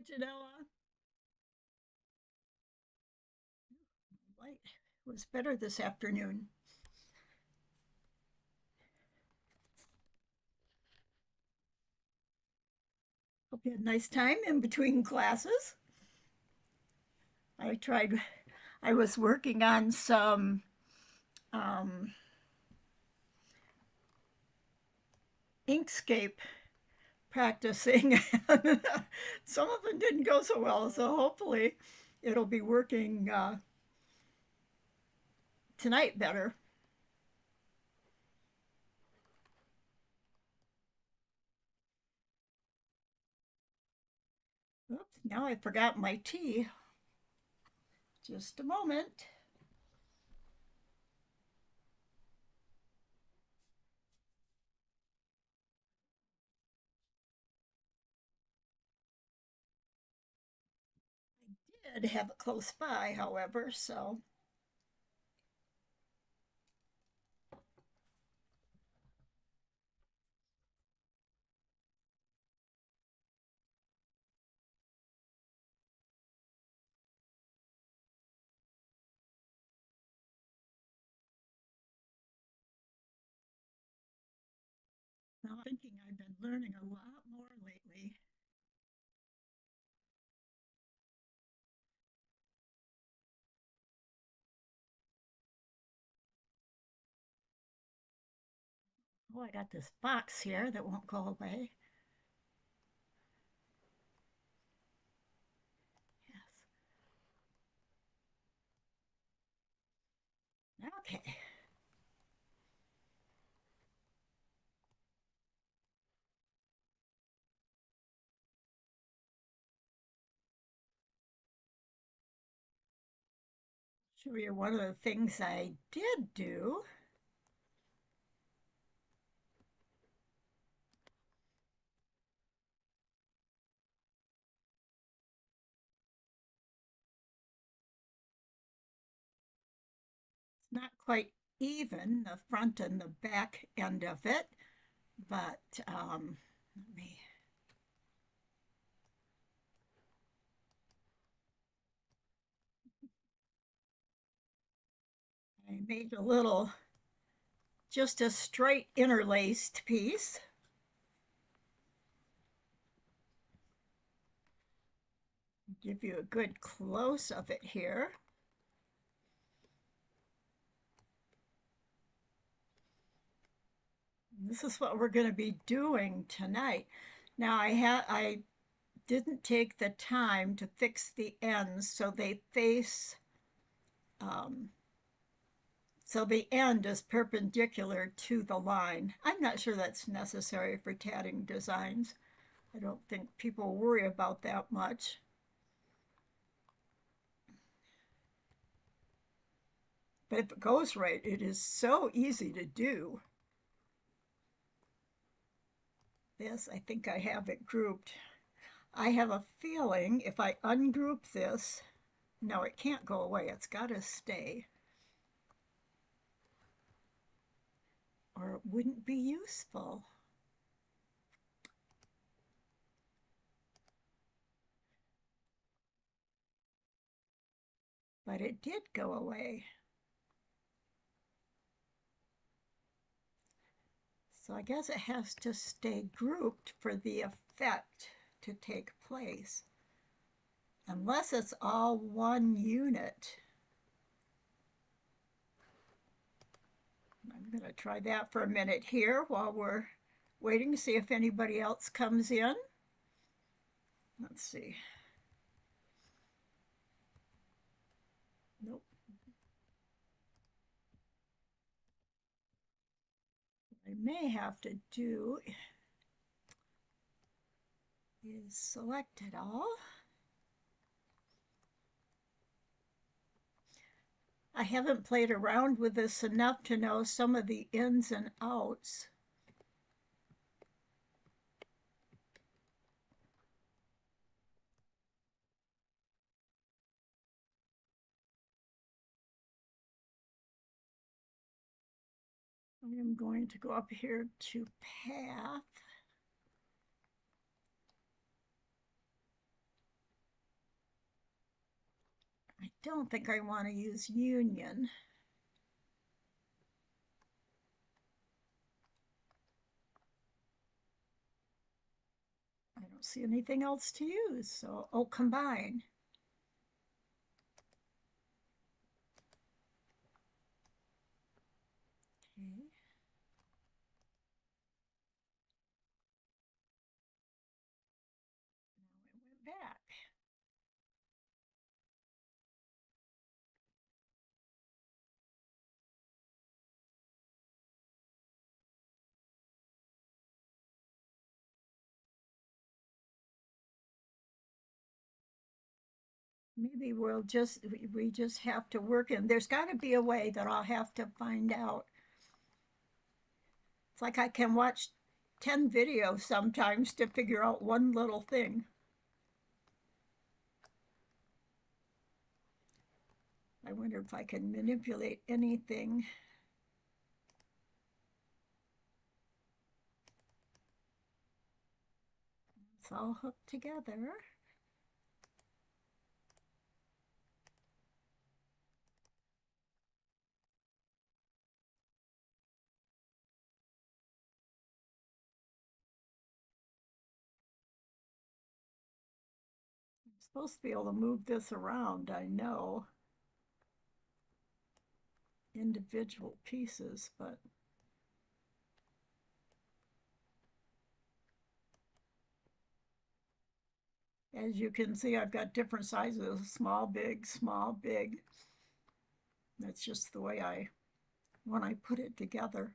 Janella. Light was better this afternoon. Hope you had a nice time in between classes. I tried, I was working on some um, Inkscape practicing. Some of them didn't go so well, so hopefully it'll be working tonight better. Oops, now I forgot my tea. Just a moment. I did have it close by, however, so now I'm thinking I've been learning a lot more lately. Oh, I got this box here that won't go away. Yes. Okay. Show you one of the things I did do. It's not quite even, the front and the back end of it, but let me, I made a little, just a straight interlaced piece. Give you a good close of it here. This is what we're going to be doing tonight. Now I didn't take the time to fix the ends so they face um, so the end is perpendicular to the line. I'm not sure that's necessary for tatting designs. I don't think people worry about that much. But if it goes right, it is so easy to do. This, I think I have it grouped. I have a feeling if I ungroup this, no, it can't go away. It's got to stay, or it wouldn't be useful. But it did go away. So I guess it has to stay grouped for the effect to take place. Unless it's all one unit. I'm going to try that for a minute here while we're waiting to see if anybody else comes in. Let's see. Nope. What I may have to do is select it all. I haven't played around with this enough to know some of the ins and outs. I am going to go up here to path. don't think I want to use union. I don't see anything else to use. So, oh, combine. Okay. Now it went back. Maybe we just have to work in. There's got to be a way that I'll have to find out. It's like I can watch 10 videos sometimes to figure out one little thing. I wonder if I can manipulate anything. It's all hooked together. I'm supposed to be able to move this around, I know, individual pieces, but as you can see, I've got different sizes, small, big, small, big. That's just the way when I put it together,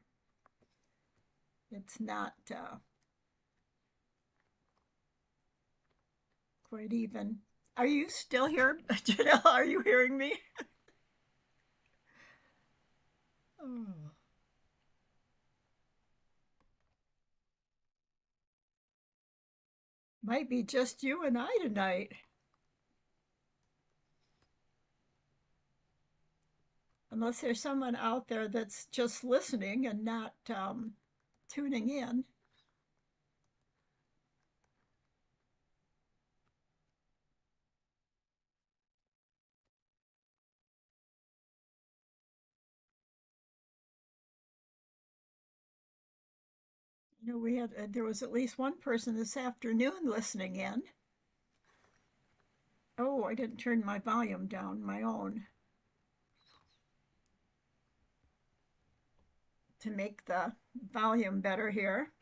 it's not quite even. Are you still here, Janelle? Are you hearing me? Oh. Might be just you and I tonight, unless there's someone out there that's just listening and not tuning in. You know, there was at least one person this afternoon listening in. Oh, I didn't turn my volume down, my own, to make the volume better here.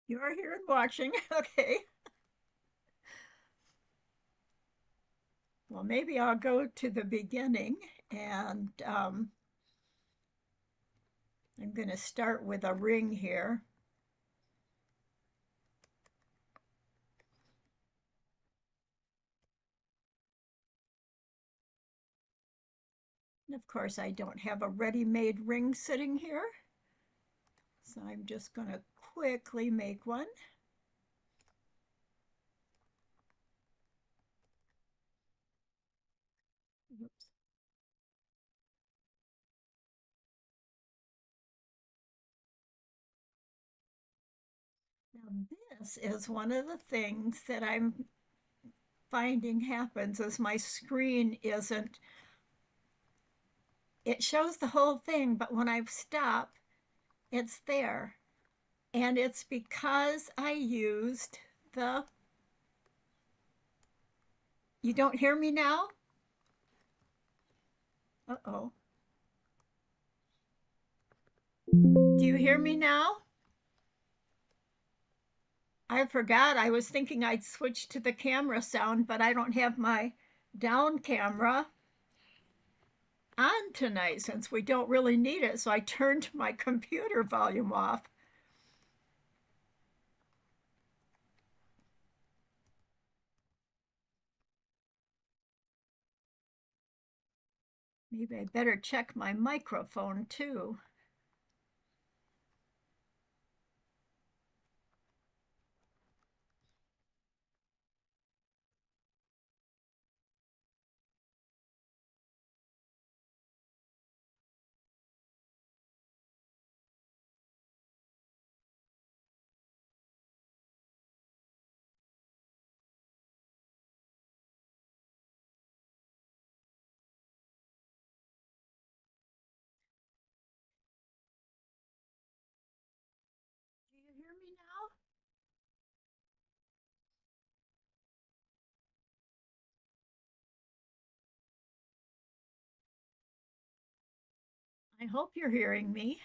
You are here and watching. Okay. Well, maybe I'll go to the beginning, and I'm going to start with a ring here. And of course, I don't have a ready-made ring sitting here, so I'm just going to quickly make one. Oops. Now, this is one of the things that I'm finding happens is my screen isn't, it shows the whole thing, but when I stop, it's there. And it's because I used the, you don't hear me now? Uh-oh. Do you hear me now? I forgot. I was thinking I'd switch to the camera sound, but I don't have my down camera on tonight since we don't really need it. So I turned my computer volume off. Maybe I better check my microphone too. I hope you're hearing me.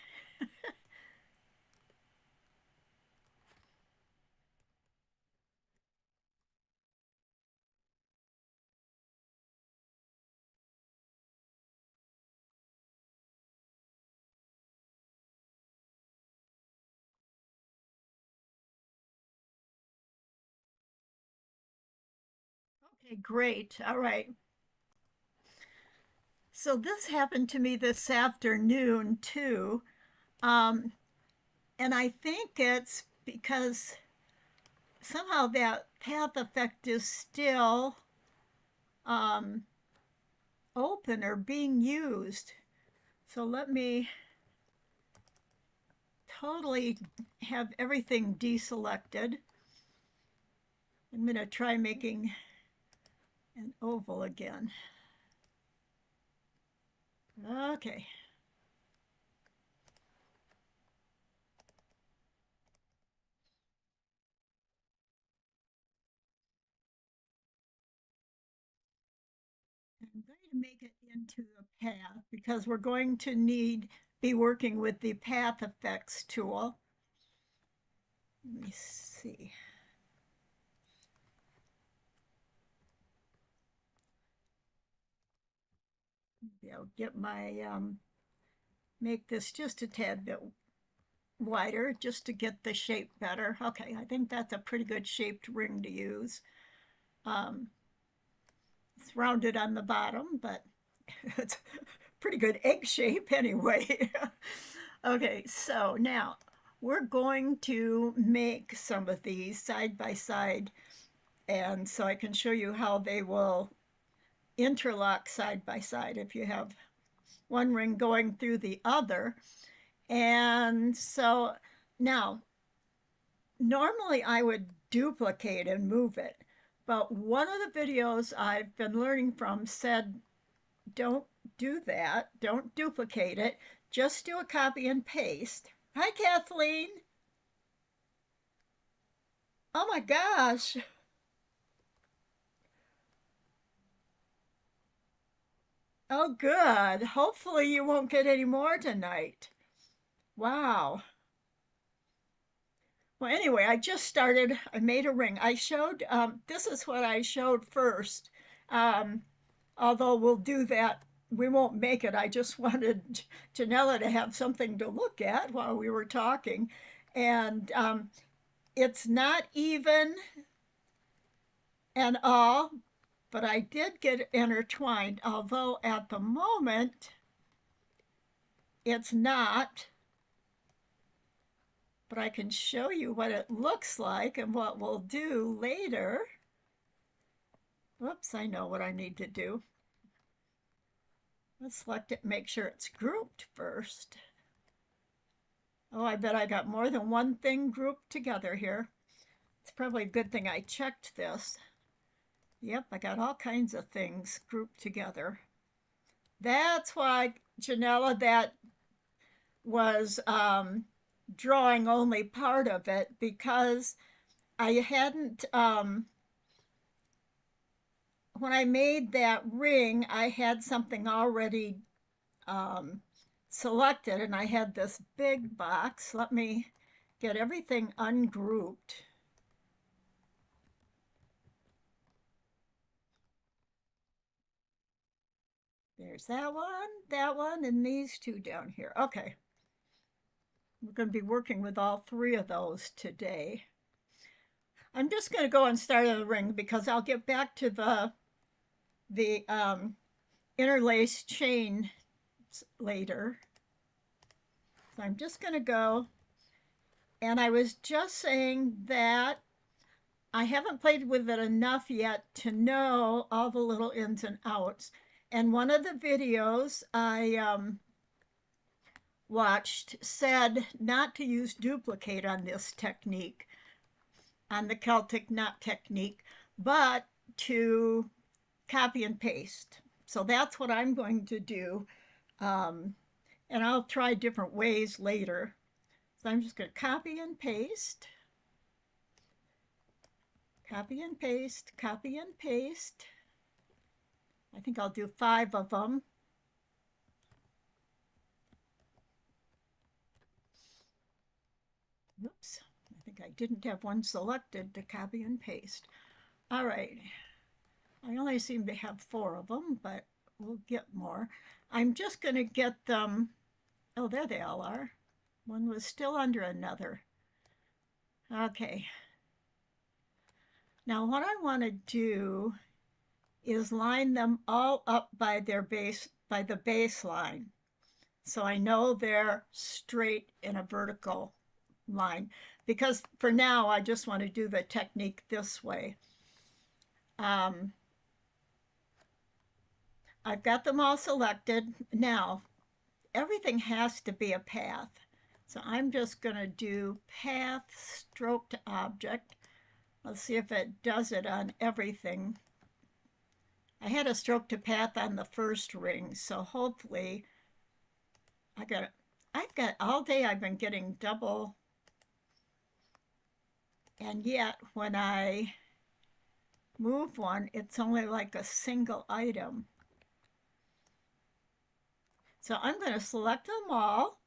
Okay, great. All right. So this happened to me this afternoon too. Um, and I think it's because somehow that path effect is still um, open or being used. So let me totally have everything deselected. I'm going to try making an oval again. Okay. I'm going to make it into a path because we're going to be working with the path effects tool. Let me see. Maybe I'll get my, make this just a tad bit wider just to get the shape better. Okay, I think that's a pretty good shaped ring to use. Um, it's rounded on the bottom, but it's pretty good egg shape anyway. Okay, so now we're going to make some of these side by side, and so I can show you how they will interlock side by side if you have one ring going through the other. And so now, normally I would duplicate and move it, but one of the videos I've been learning from said don't do that. Don't duplicate it. Just do a copy and paste. Hi, Kathleen. Oh my gosh. Oh, good. Hopefully, you won't get any more tonight. Wow. Well, anyway, I just started. I made a ring. I showed, this is what I showed first. Um, Although we'll do that, we won't make it. I just wanted Janella to have something to look at while we were talking. And it's not even and all, but I did get intertwined, although at the moment it's not. But I can show you what it looks like and what we'll do later. Whoops, I know what I need to do. Let's select it, make sure it's grouped first. Oh, I bet I got more than one thing grouped together here. It's probably a good thing I checked this. Yep, I got all kinds of things grouped together. That's why, Janella, that was drawing only part of it because I hadn't, when I made that ring, I had something already um, selected and I had this big box. Let me get everything ungrouped. There's that one, and these two down here. Okay, we're going to be working with all three of those today. I'm just going to go and start the ring because I'll get back to the interlaced chain later. So I'm just going to go, and I was just saying that I haven't played with it enough yet to know all the little ins and outs. And one of the videos I watched said not to use duplicate on this technique, on the Celtic knot technique, but to copy and paste. So that's what I'm going to do. Um, and I'll try different ways later. So I'm just going to copy and paste, copy and paste, copy and paste. I think I'll do 5 of them. like I didn't have one selected to copy and paste. All right, I only seem to have 4 of them, but we'll get more. I'm just going to get them. Oh, there they all are. One was still under another. Okay. Now what I want to do is line them all up by their base, by the baseline. So I know they're straight in a vertical line. Because for now, I just want to do the technique this way. Um, I've got them all selected. Now, everything has to be a path. So I'm just going to do path stroke to object. Let's see if it does it on everything. I had a stroke to path on the first ring, so hopefully I've got all day I've been getting double, and yet when I move one, it's only like a single item. So I'm going to select them all,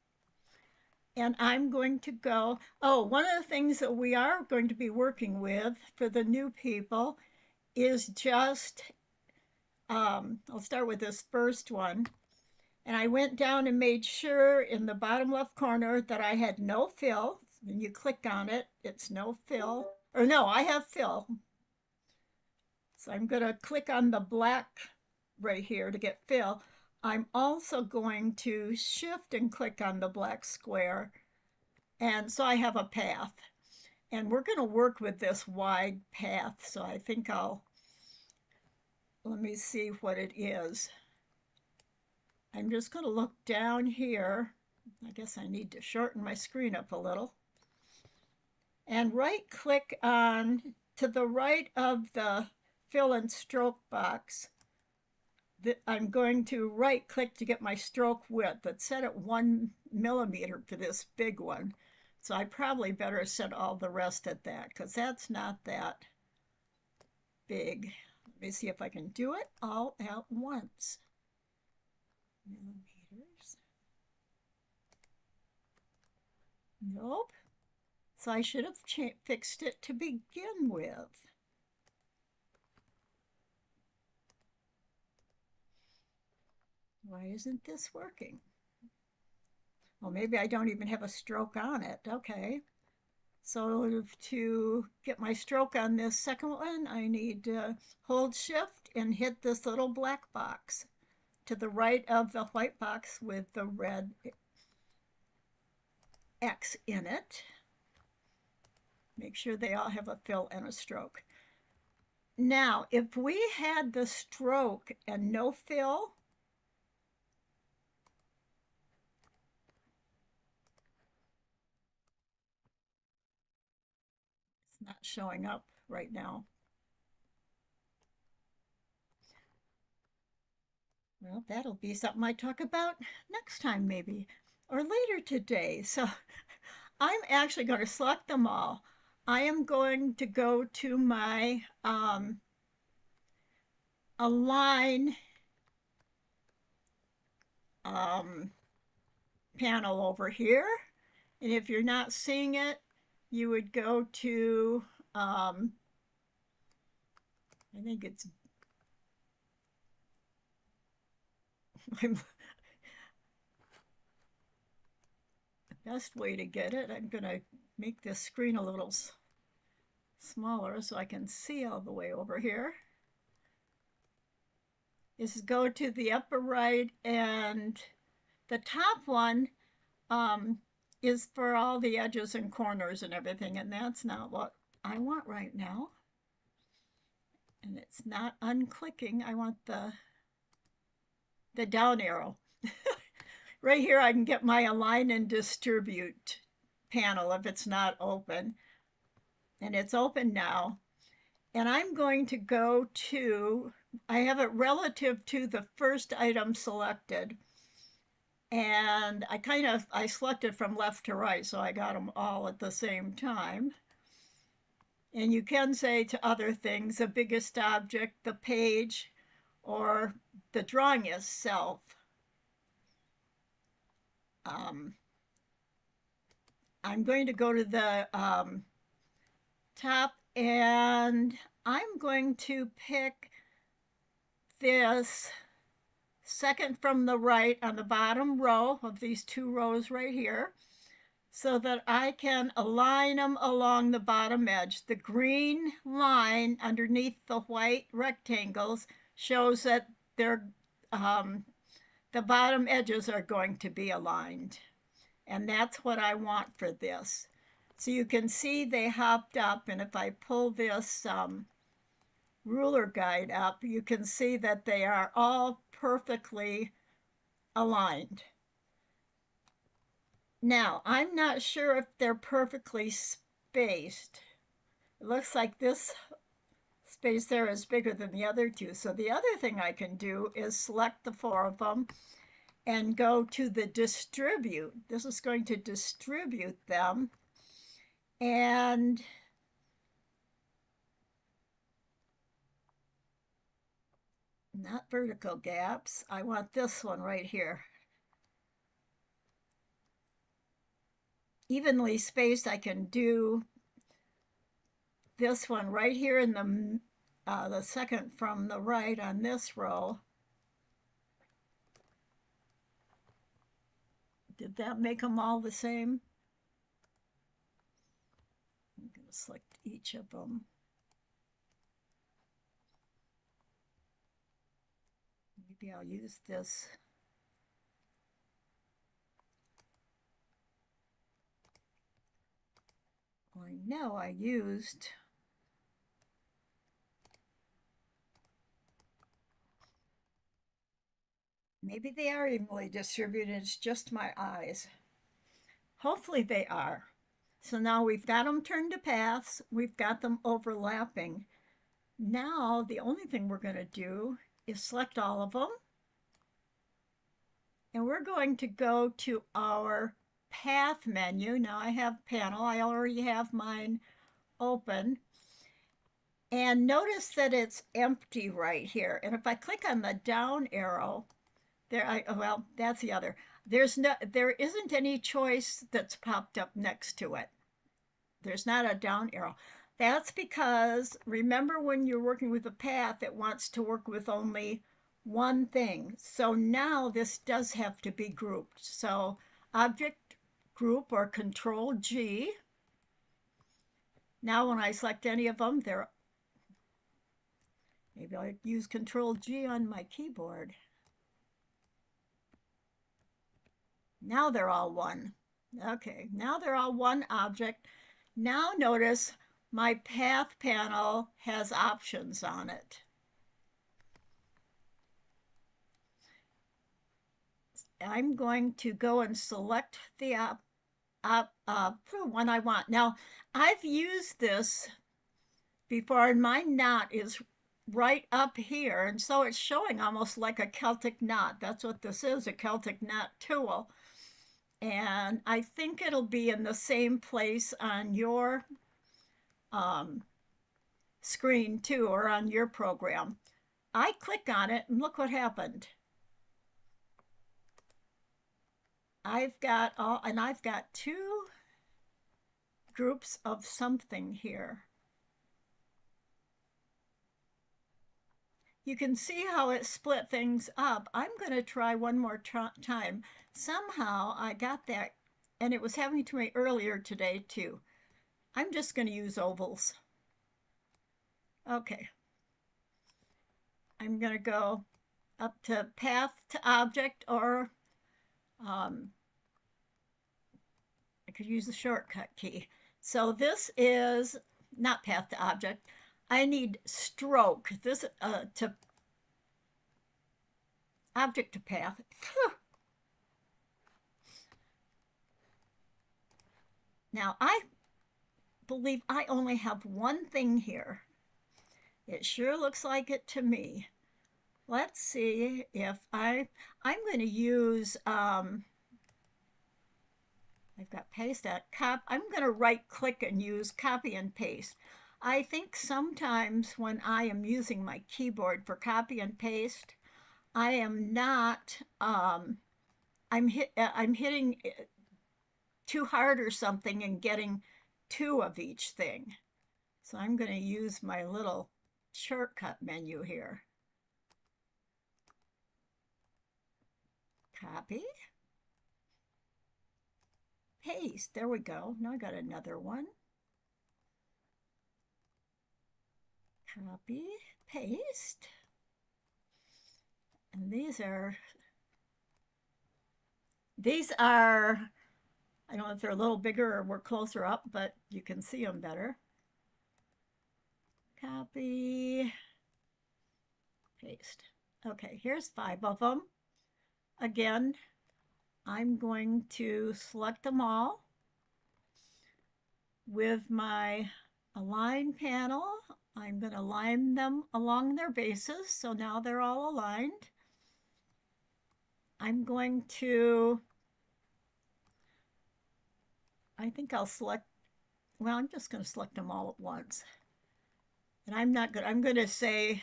and I'm going to go. Oh, one of the things that we are going to be working with for the new people is just, I'll start with this first one. And I went down and made sure in the bottom left corner that I had no fill. When you click on it, it's no fill. Or no, I have fill. So I'm going to click on the black right here to get fill. I'm also going to shift and click on the black square. And so I have a path. And we're going to work with this wide path. So I think let me see what it is. I'm just going to look down here. I guess I need to shorten my screen up a little. And right click on to the right of the fill and stroke box. I'm going to right click to get my stroke width. It's set at 1 millimeter for this big one. So I probably better set all the rest at that because that's not that big. Let me see if I can do it all at once. Millimeters. Nope. So I should have fixed it to begin with. Why isn't this working? Well, maybe I don't even have a stroke on it. Okay. So to get my stroke on this second one, I need to hold shift and hit this little black box to the right of the white box with the red X in it. Make sure they all have a fill and a stroke. Now, if we had the stroke and no fill, it's not showing up right now. Well, that'll be something I talk about next time maybe, or later today. So I'm actually going to select them all. I am going to go to my align panel over here. And if you're not seeing it, you would go to, I think it's, the best way to get it, I'm going to make this screen a little smaller so I can see all the way over here, is go to the upper right, and the top one is for all the edges and corners and everything, and that's not what I want right now. And it's not unclicking. I want the down arrow. Right here I can get my align and distribute panel if it's not open. And it's open now. And I'm going to go to, I have it relative to the first item selected. And I selected from left to right, so I got them all at the same time. And you can say to other things, the biggest object, the page, or the drawing itself. I'm going to go to the top, and I'm going to pick this second from the right on the bottom row of these two rows right here so that I can align them along the bottom edge. The green line underneath the white rectangles shows that they're um, the bottom edges are going to be aligned. And that's what I want for this. So you can see they hopped up, and if I pull this ruler guide up, you can see that they are all perfectly aligned. Now, I'm not sure if they're perfectly spaced. It looks like this space there is bigger than the other two. So the other thing I can do is select the four of them and go to the distribute. This is going to distribute them. And not vertical gaps. I want this one right here. Evenly spaced, I can do this one right here in the second from the right on this row. Did that make them all the same? I'm going to select each of them. Maybe I'll use this. Well, I know I used maybe they are evenly distributed. It's just my eyes. Hopefully they are. So now we've got them turned to paths. We've got them overlapping. Now the only thing we're going to do is select all of them. And we're going to go to our path menu. Now I have panel. I already have mine open. And notice that it's empty right here. And if I click on the down arrow, well, that's the other. There isn't any choice that's popped up next to it. There's not a down arrow. That's because remember when you're working with a path, it wants to work with only one thing. So now this does have to be grouped. So object group or control G. Now when I select any of them, maybe I'll use control G on my keyboard. Now they're all one. Okay, now they're all one object. Now notice my path panel has options on it. I'm going to go and select the one I want. Now, I've used this before, and my knot is right up here, and so it's showing almost like a Celtic knot. That's what this is, a Celtic knot tool. And I think it'll be in the same place on your screen too, or on your program. I click on it and look what happened. I've got two groups of something here. You can see how it split things up. I'm going to try one more time. Somehow I got that, and it was happening to me earlier today too. I'm just going to use ovals. Okay. I'm going to go up to path to object, or I could use the shortcut key. So this is not path to object. I need stroke. This to object to path. Now I believe I only have one thing here. It sure looks like it to me. Let's see if I'm going to use, I've got paste at I'm going to right click and use copy and paste. I think sometimes when I am using my keyboard for copy and paste, I am not, I'm hitting too hard or something and getting two of each thing. So I'm going to use my little shortcut menu here. Copy, paste. There we go. Now I got another one. Copy, paste. And these are, I don't know if they're a little bigger or we're closer up, but you can see them better. Copy, paste. Okay, here's 5 of them. Again, I'm going to select them all with my align panel. I'm going to align them along their bases. So now they're all aligned. I'm going to, I think I'll select, well, I'm just going to select them all at once. And I'm going to say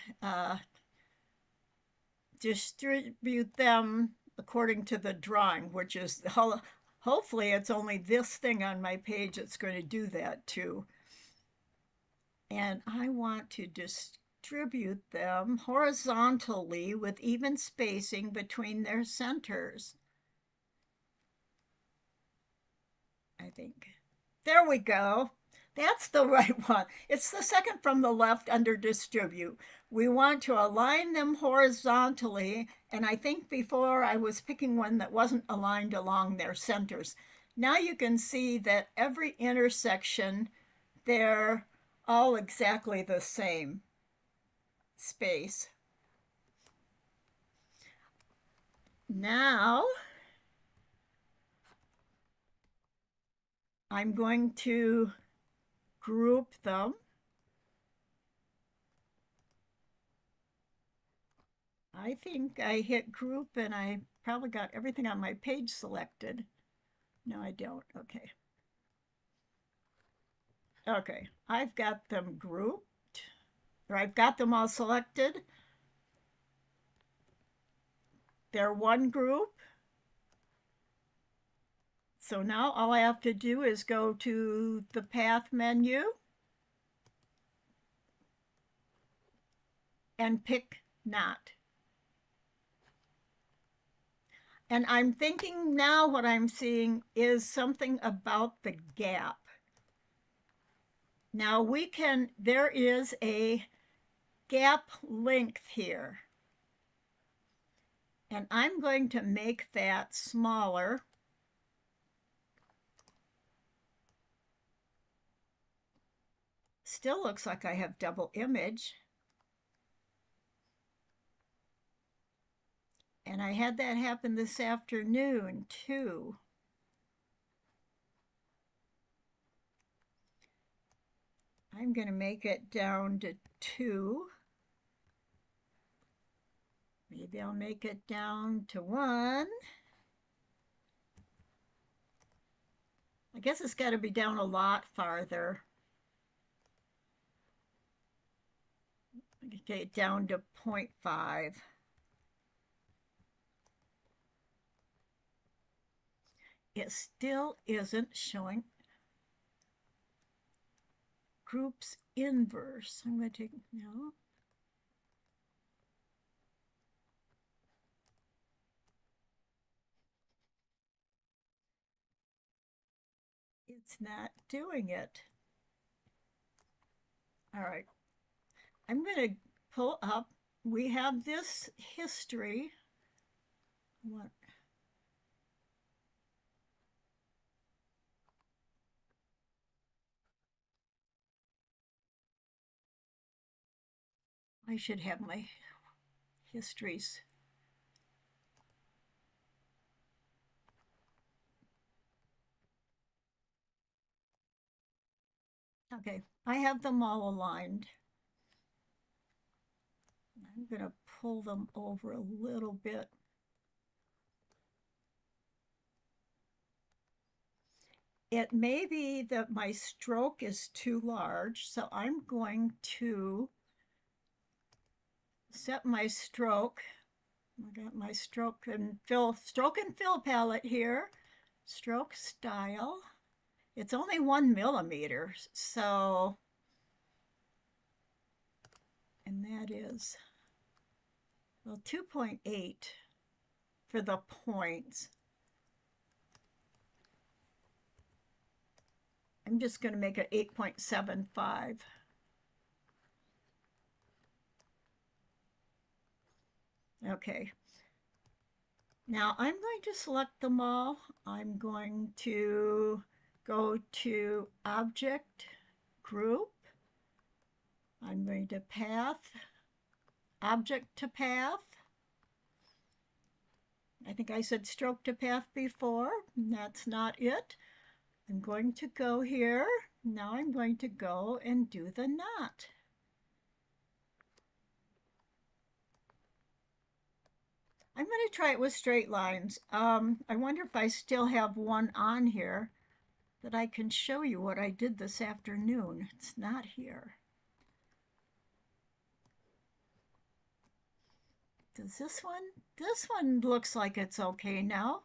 distribute them according to the drawing, which is, hopefully it's only this thing on my page that's going to do that too. And I want to distribute them horizontally with even spacing between their centers. I think. There we go. That's the right one. It's the second from the left under distribute. We want to align them horizontally. And I think before I was picking one that wasn't aligned along their centers. Now you can see that every intersection, they're all exactly the same space. Now I'm going to group them. I think I hit group and I probably got everything on my page selected. No, I don't. Okay. Okay, I've got them grouped, or I've got them all selected. They're one group. So now all I have to do is go to the path menu and pick not. And I'm thinking now what I'm seeing is something about the gap. Now there is a gap length here. And I'm going to make that smaller. Still looks like I have double image. And I had that happen this afternoon too. I'm going to make it down to 2. Maybe I'll make it down to 1. I guess it's got to be down a lot farther. Get it down to 0.5. It still isn't showing groups inverse. I'm going to take, no. It's not doing it. All right. I'm going to pull up. We have this history. What? I should have my histories. Okay, I have them all aligned. I'm going to pull them over a little bit. It may be that my stroke is too large, so I'm going to set my stroke. I got my stroke and fill palette here. Stroke style. It's only 1 millimeter, so and that is, well, 2.8 for the points. I'm just going to make it 8.75. Okay. Now I'm going to select them all. I'm going to go to Object, Group. I'm going to Path, Object to Path. I think I said Stroke to Path before. That's not it. I'm going to go here. Now I'm going to go and do the knot. I'm going to try it with straight lines. I wonder if I still have one on here that I can show you what I did this afternoon. It's not here. Does this one? This one looks like it's okay now.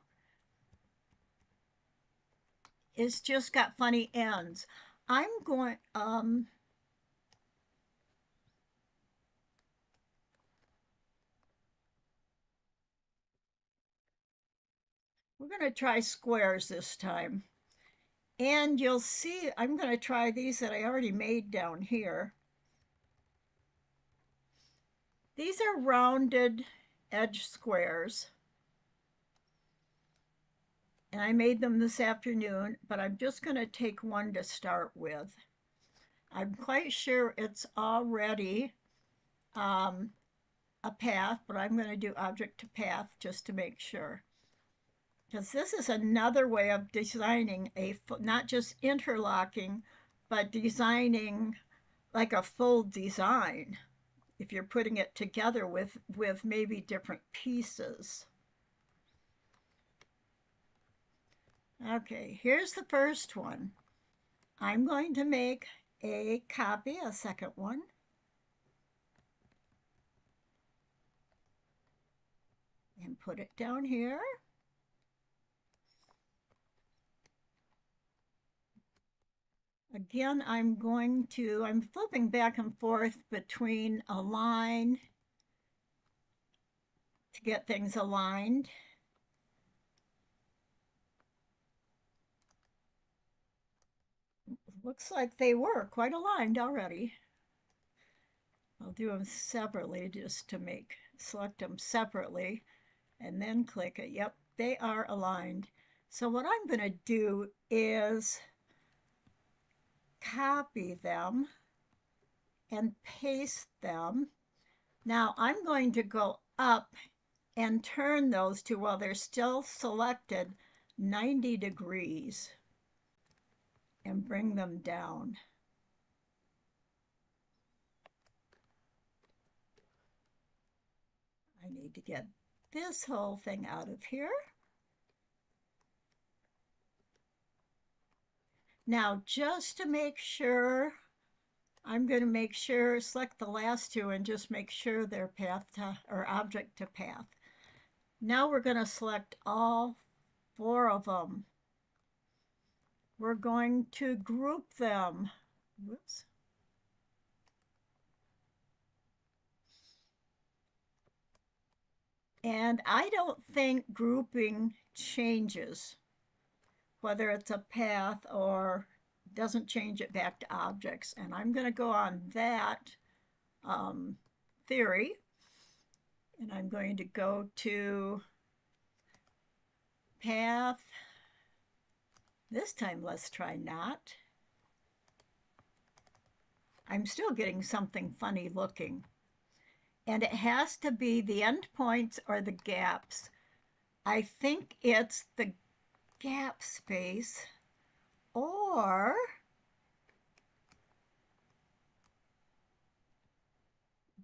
It's just got funny ends. I'm going, we're going to try squares this time. And you'll see, I'm going to try these that I already made down here. These are rounded edge squares. And I made them this afternoon, but I'm just going to take one to start with. I'm quite sure it's already a path, but I'm going to do object to path just to make sure. Because this is another way of designing not just interlocking, but designing like a full design if you're putting it together with maybe different pieces. Okay, here's the first one. I'm going to make a copy, a second one. And put it down here. Again, I'm flipping back and forth between a line to get things aligned. Looks like they were quite aligned already. I'll do them separately just to select them separately and then click it. Yep, they are aligned. So what I'm going to do is copy them and paste them. Now I'm going to go up and turn those to, while they're still selected, 90 degrees and bring them down. I need to get this whole thing out of here. Now, just to make sure, I'm going to select the last two and just make sure they're path to, or object to path. Now we're going to select all 4 of them. We're going to group them. Whoops. And I don't think grouping changes, whether it's a path or doesn't change it back to objects. And I'm going to go on that theory. And I'm going to go to path. This time, let's try not. I'm still getting something funny looking. And it has to be the endpoints or the gaps. I think it's the gap space, or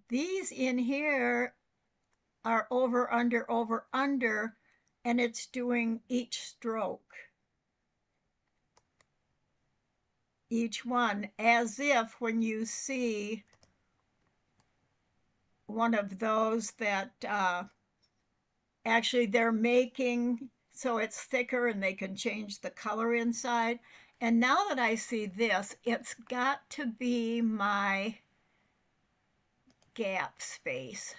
these in here are over, under, and it's doing each stroke. Each one, as if when you see one of those that actually they're making so it's thicker and they can change the color inside. And now that I see this, it's got to be my gap space.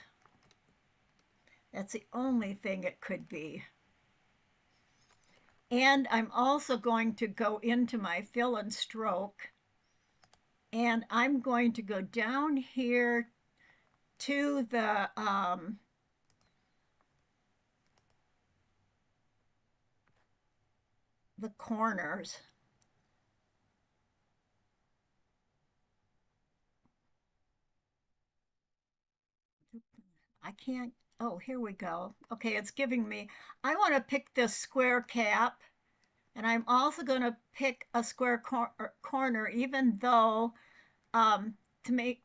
That's the only thing it could be. And I'm also going to go into my fill and stroke, and I'm going to go down here to the corners. I can't, oh, here we go. Okay, it's giving me, I want to pick this square cap, and I'm also going to pick a square corner, even though to make,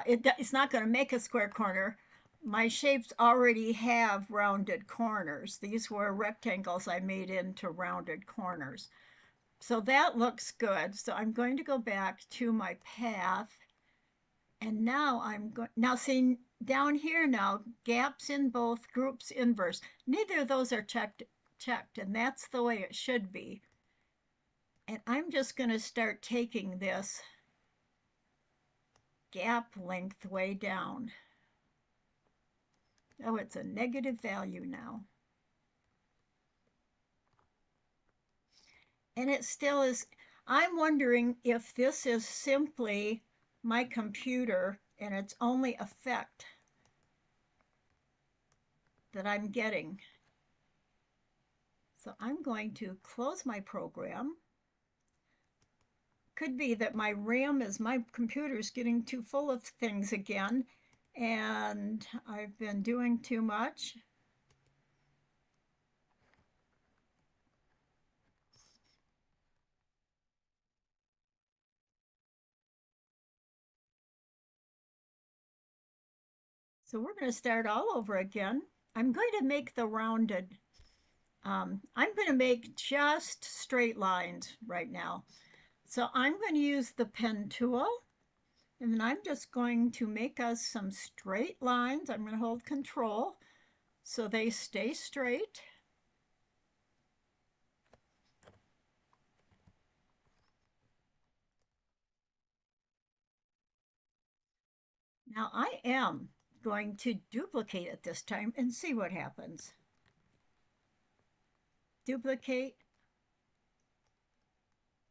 it's not going to make a square corner. My shapes already have rounded corners. These were rectangles I made into rounded corners. So that looks good. So I'm going to go back to my path. And now I'm going, now see down here now, gaps in both, groups inverse. Neither of those are checked, and that's the way it should be. And I'm just going to start taking this gap length way down. Oh, it's a negative value now. And it still is, I'm wondering if this is simply my computer and it's only effect that I'm getting. So I'm going to close my program. Could be that my RAM is, my computer's getting too full of things again, and I've been doing too much. So we're going to start all over again. I'm going to make the rounded, I'm going to make just straight lines right now. So I'm going to use the pen tool, and then I'm just going to make us some straight lines. I'm going to hold control so they stay straight. Now I am going to duplicate it this time and see what happens. Duplicate,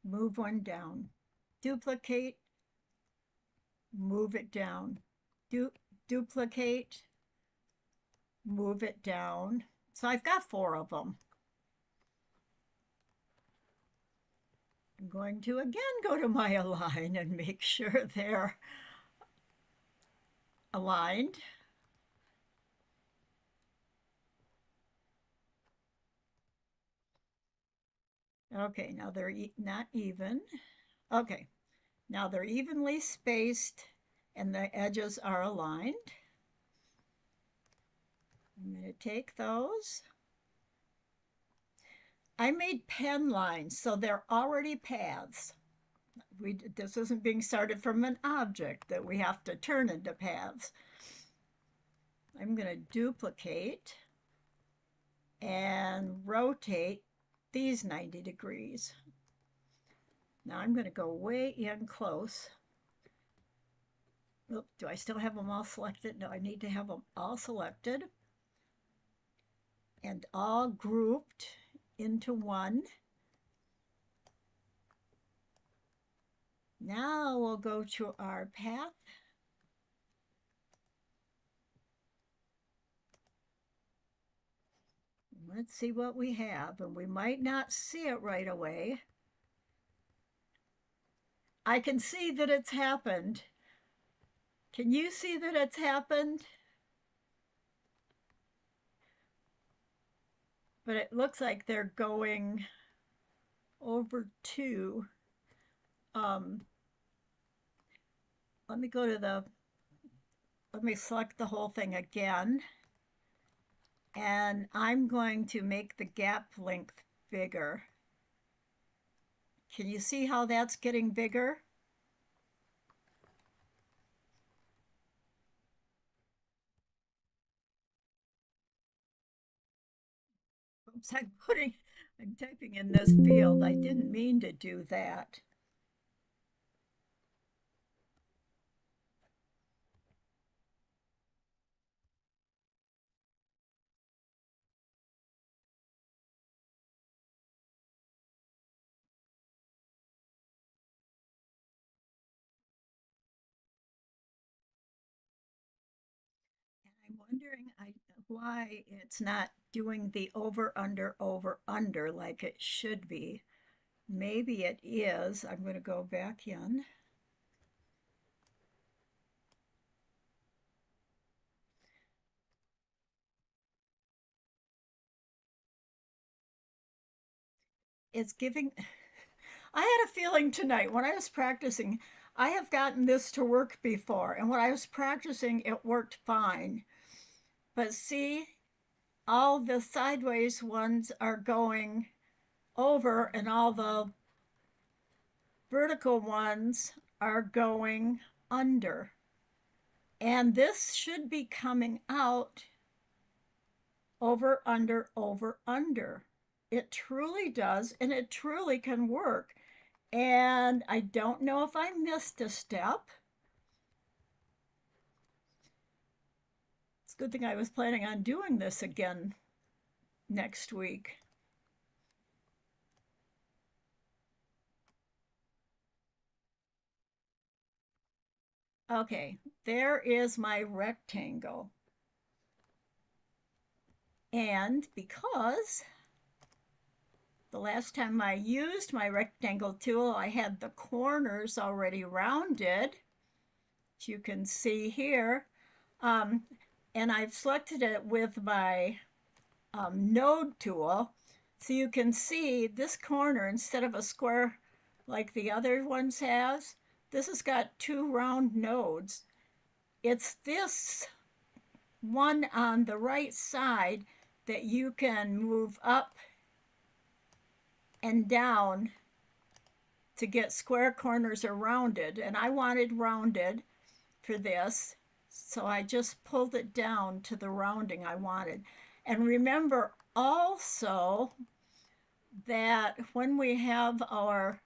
move one down. Duplicate, move it down. Duplicate, move it down. So I've got 4 of them. I'm going to again go to my align and make sure they're aligned. Okay, now they're not even. Okay, now they're evenly spaced and the edges are aligned. I'm going to take those. I made pen lines, so they're already paths. This isn't being started from an object that we have to turn into paths. I'm going to duplicate and rotate these 90 degrees. Now I'm going to go way in close. Oop, do I still have them all selected? No, I need to have them all selected and all grouped into one. Now we'll go to our path. Let's see what we have, and we might not see it right away. I can see that it's happened. Can you see that it's happened? But it looks like they're going over to, let me go to let me select the whole thing again. And I'm going to make the gap length bigger. Can you see how that's getting bigger? Oops, I'm typing in this field. I didn't mean to do that. why it's not doing the over, under like it should be. Maybe it is. I'm going to go back in. It's giving. I had a feeling tonight when I was practicing. I have gotten this to work before, and when I was practicing, it worked fine. But see, all the sideways ones are going over, and all the vertical ones are going under. And this should be coming out over, under, over, under. It truly does, and it truly can work. And I don't know if I missed a step. It's a good thing I was planning on doing this again next week. Okay, there is my rectangle. And because the last time I used my rectangle tool, I had the corners already rounded, as you can see here. Um, and I've selected it with my node tool. So you can see this corner, instead of a square like the other ones has, this has got two round nodes. It's this one on the right side that you can move up and down to get square corners or rounded. And I wanted rounded for this, so I just pulled it down to the rounding I wanted. And remember also that when we have our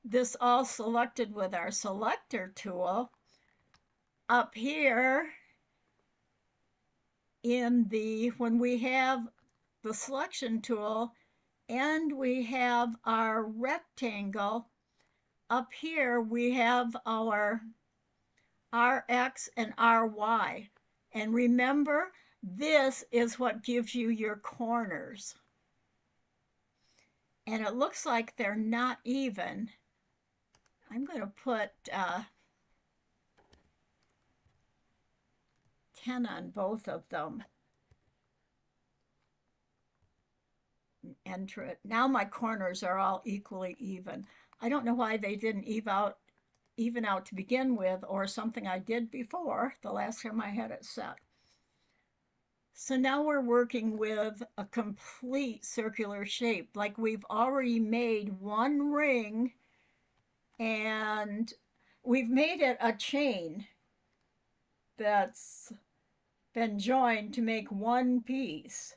this all selected with our selector tool, up here in the when we have the selection tool and we have our rectangle, up here we have our RX and RY. And remember, this is what gives you your corners. And it looks like they're not even. I'm going to put 10 on both of them. Enter it. Now my corners are all equally even. I don't know why they didn't even out to begin with, or something I did before the last time I had it set. So now we're working with a complete circular shape. Like we've already made one ring and we've made it a chain that's been joined to make one piece.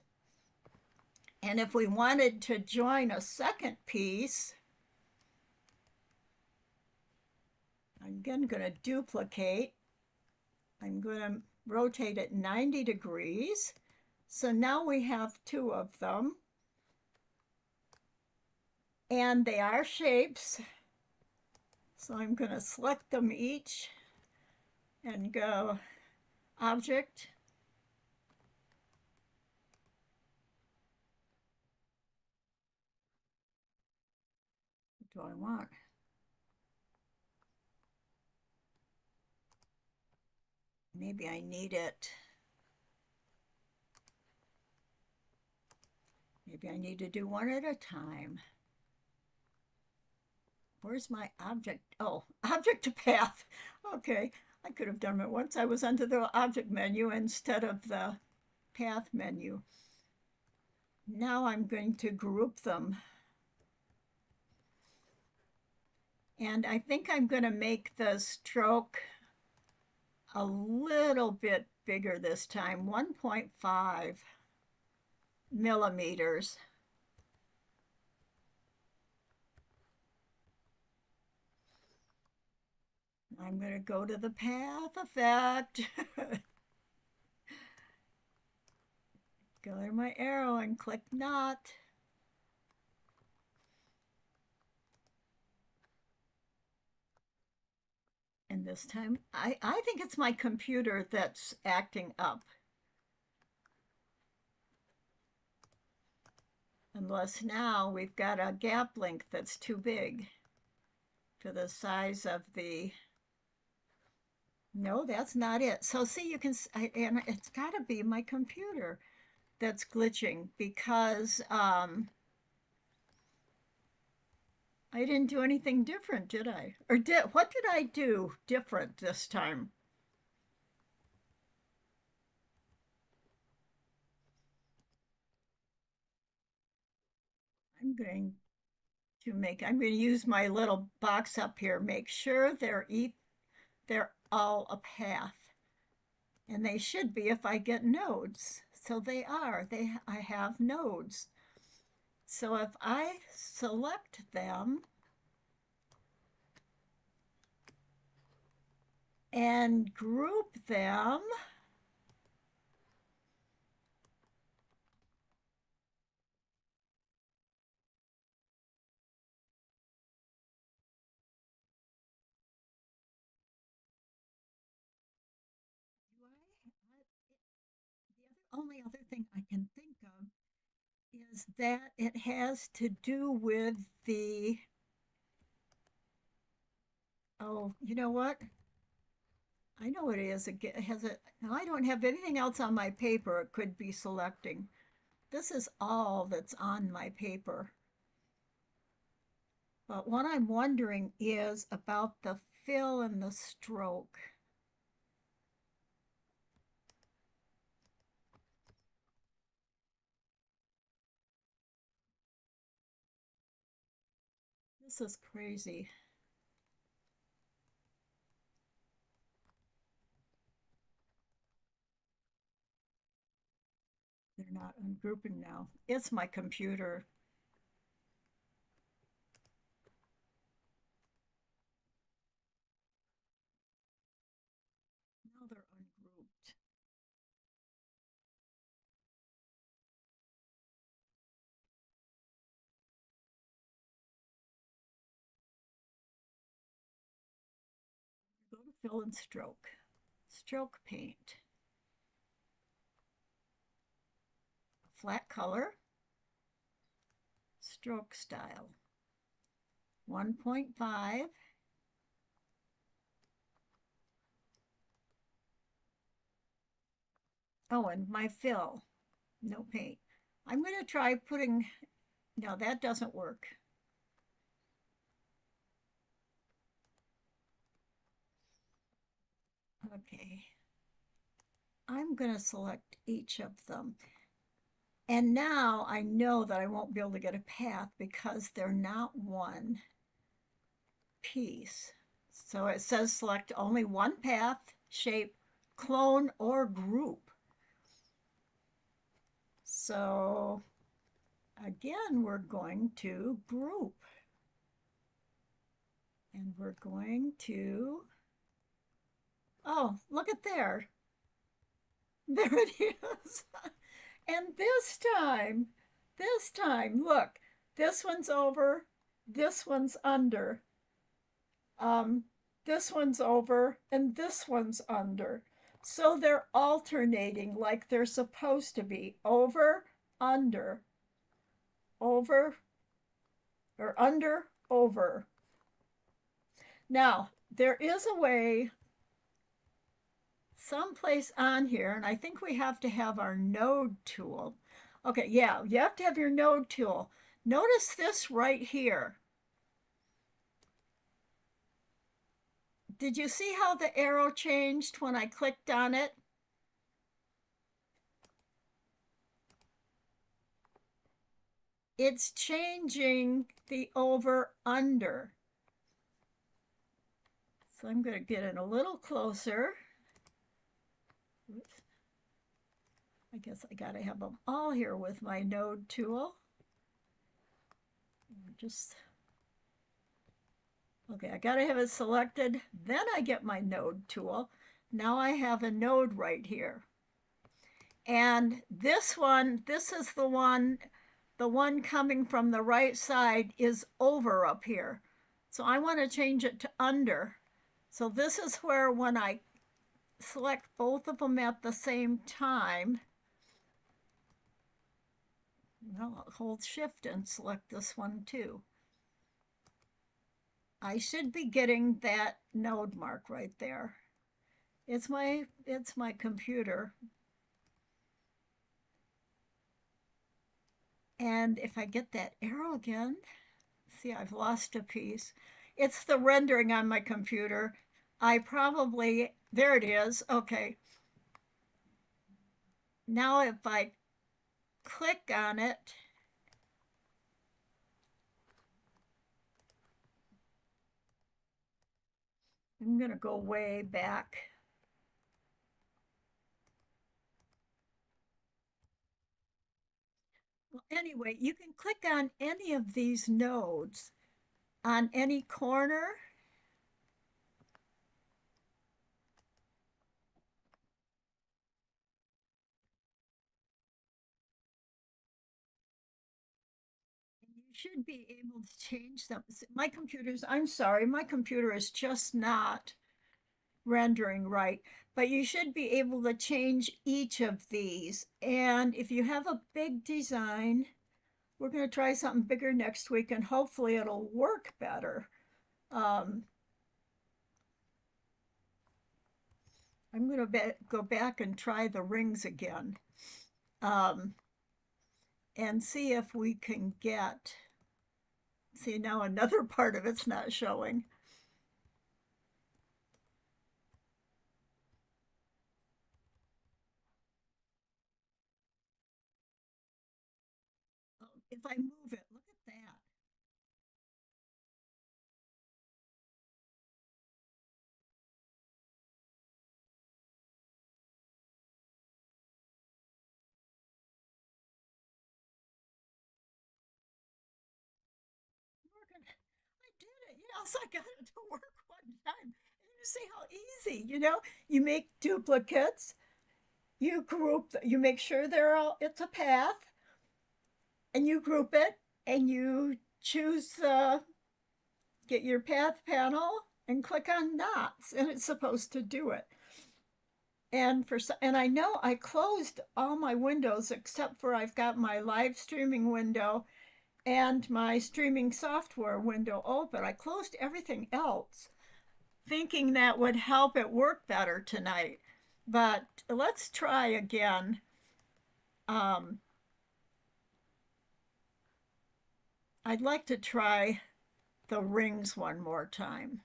And if we wanted to join a second piece, I'm again going to duplicate. I'm going to rotate it 90 degrees. So now we have two of them. And they are shapes. So I'm going to select them each and go Object, what do I want? Maybe I need it. Maybe I need to do one at a time. Where's my object? Oh, object to path. Okay, I could have done it once I was under the object menu instead of the path menu. Now I'm going to group them. And I think I'm going to make the stroke a little bit bigger this time, 1.5 millimeters. I'm going to go to the path effect. Go to my arrow and click not. And this time, I think it's my computer that's acting up. Unless now we've got a gap link that's too big for the size of the, no, that's not it. So see, you can, and it's got to be my computer that's glitching because I didn't do anything different, did I? Or what did I do different this time? I'm going I'm going to use my little box up here, make sure they're all a path. And they should be if I get nodes. So they are. I have nodes. So if I select them and group them, the only other thing I can think of is that it has to do with the, oh, you know what? I know what it is. It has a, now I don't have anything else on my paper it could be selecting. This is all that's on my paper. But what I'm wondering is about the fill and the stroke. This is crazy. They're not ungrouping now. It's my computer. Now they're ungrouped. Go to fill and stroke. Stroke paint. Flat color. Stroke style. 1.5. Oh, and my fill. No paint. I'm going to try putting, no, that doesn't work. Okay. I'm going to select each of them. And now I know that I won't be able to get a path because they're not one piece. So it says select only one path, shape, clone, or group. So again, we're going to group. And we're going to, oh, look at there. There it is. And this time, look, this one's over, this one's under. Um, this one's over, and this one's under. So they're alternating like they're supposed to be. Over, under, over, or under, over. Now, there is a way someplace on here, and I think we have to have our node tool. Okay, yeah, you have to have your node tool. Notice this right here. Did you see how the arrow changed when I clicked on it? It's changing the over under. So I'm going to get in a little closer. Oops. I guess I got to have them all here with my node tool. Just, okay, I got to have it selected. Then I get my node tool. Now I have a node right here. And this one, this is the one coming from the right side is over up here. So I want to change it to under. So this is where when I select both of them at the same time, Well, I'll hold shift and select this one too. I should be getting that node mark right there. It's my computer. And if I get that arrow again, see, I've lost a piece. It's the rendering on my computer. There it is. Okay. Now if I click on it, I'm going to go way back. Well, anyway, you can click on any of these nodes on any corner. You should be able to change them. I'm sorry, my computer is just not rendering right, but you should be able to change each of these. And if you have a big design, we're going to try something bigger next week and hopefully it'll work better. Um, I'm going to go back and try the rings again um, and see if we can get. See, now another part of it's not showing. If I move it, look at that. I did it. Yes, I got it to work one time. And you see how easy, you make duplicates, you make sure it's a path, and you group it, and you get your path panel and click on knots, and it's supposed to do it. And I know I closed all my windows except for I've got my live streaming window and my streaming software window open. I closed everything else thinking that would help it work better tonight. But let's try again. Um, I'd like to try the rings one more time.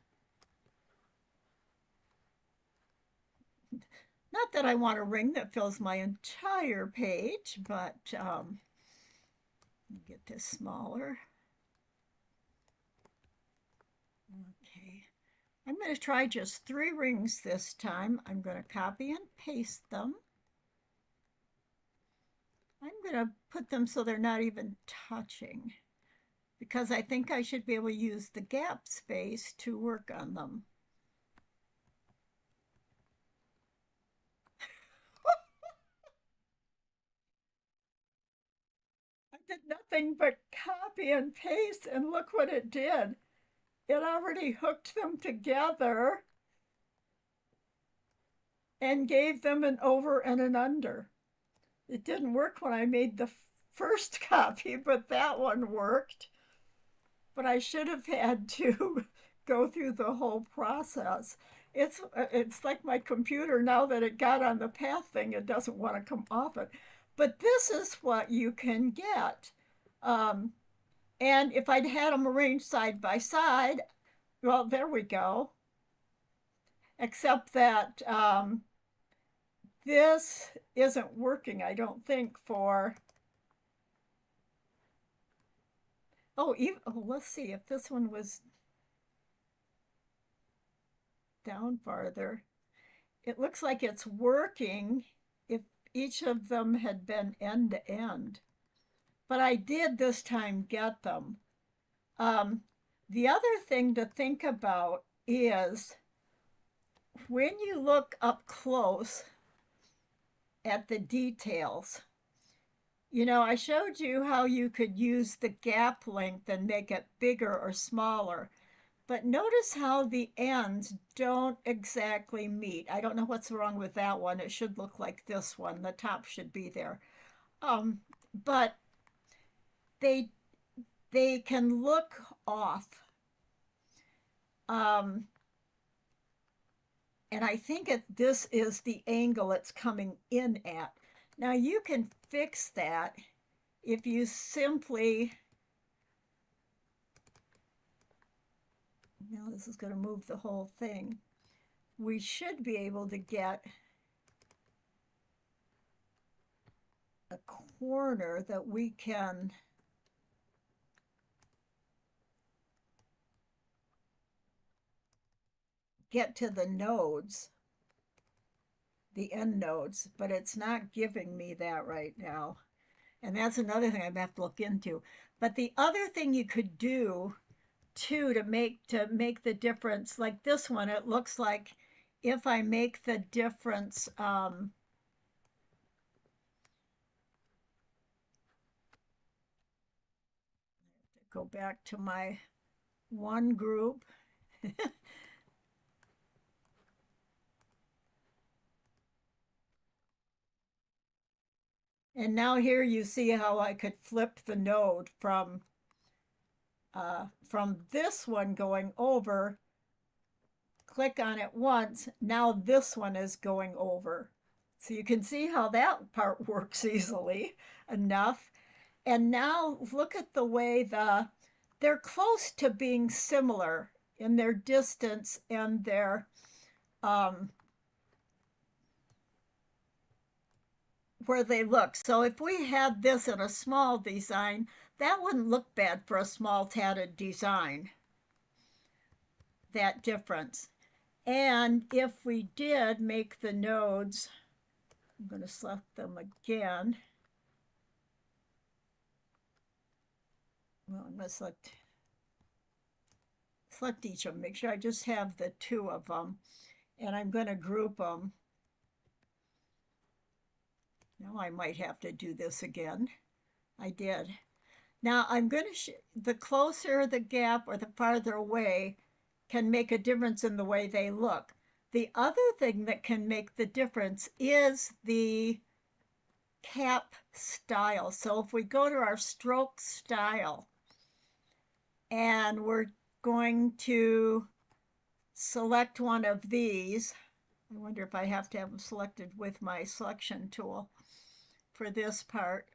Not that I want a ring that fills my entire page, but get this smaller. Okay. I'm going to try just 3 rings this time. I'm going to copy and paste them. I'm going to put them so they're not even touching because I think I should be able to use the gap space to work on them. I did nothing but copy and paste, and look what it did. It already hooked them together and gave them an over and an under. It didn't work when I made the first copy, but that one worked. But I should have had to go through the whole process. It's like my computer now that it got on the path thing, it doesn't want to come off it. But this is what you can get. Um, and if I'd had them arranged side by side, well, there we go. Except that this isn't working, I don't think, for. Let's see if this one was down farther. It looks like it's working if each of them had been end to end. But I did this time get them. Um, the other thing to think about is when you look up close at the details, I showed you how you could use the gap length and make it bigger or smaller. But notice how the ends don't exactly meet. I don't know what's wrong with that one. It should look like this one. The top should be there. But they they can look off. Um, and I think this is the angle it's coming in at. Now you can fix that if you simply, now this is going to move the whole thing. We should be able to get a corner that we can get to the nodes, the end nodes, but it's not giving me that right now. And that's another thing I have to look into. But the other thing you could do too to make the difference, like this one, it looks like if I make the difference, go back to my one group. And now here you see how I could flip the node from this one going over, click on it once, now this one is going over. So you can see how that part works easily enough. And now look at the way they're close to being similar in their distance and their um, where they look. So if we had this in a small design, that wouldn't look bad for a small tatted design, that difference. And if we did make the nodes, I'm going to select them again. Well, I'm going to select each of them, make sure I just have the two of them, and I'm going to group them. Now I might have to do this again. I did. Now I'm going to, the closer the gap or the farther away can make a difference in the way they look. The other thing that can make the difference is the cap style. So if we go to our stroke style and we're going to select one of these, I wonder if I have to have them selected with my selection tool for this part.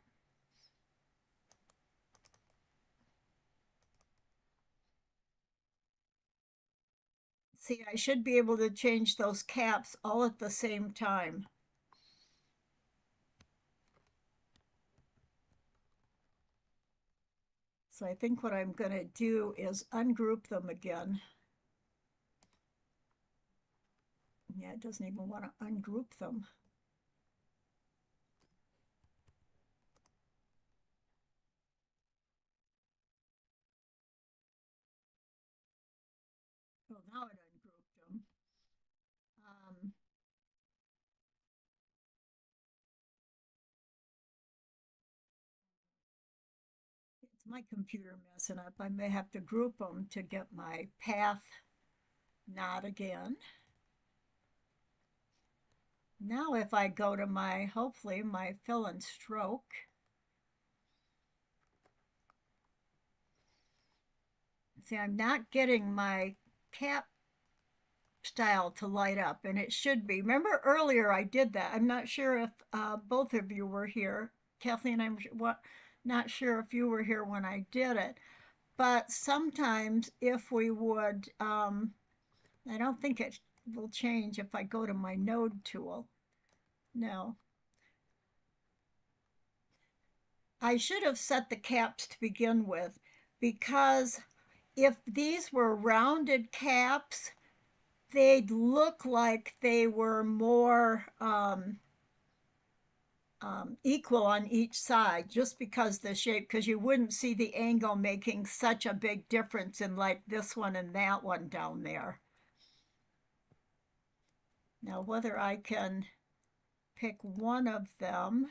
See, I should be able to change those caps all at the same time. So I think what I'm going to do is ungroup them again. Yeah, it doesn't even want to ungroup them. Oh, now it ungrouped them. Um, it's my computer messing up. I may have to group them to get my path knot again. Now if I go to my, hopefully my fill and stroke, see, I'm not getting my cap style to light up, and it should be. Remember earlier I did that. I'm not sure if both of you were here. Kathleen, I'm not sure if you were here when I did it. But sometimes if we would, I don't think it will change if I go to my node tool. No. I should have set the caps to begin with, because if these were rounded caps, they'd look like they were more equal on each side, just because the shape, because you wouldn't see the angle making such a big difference in like this one and that one down there. Now, whether I can pick one of them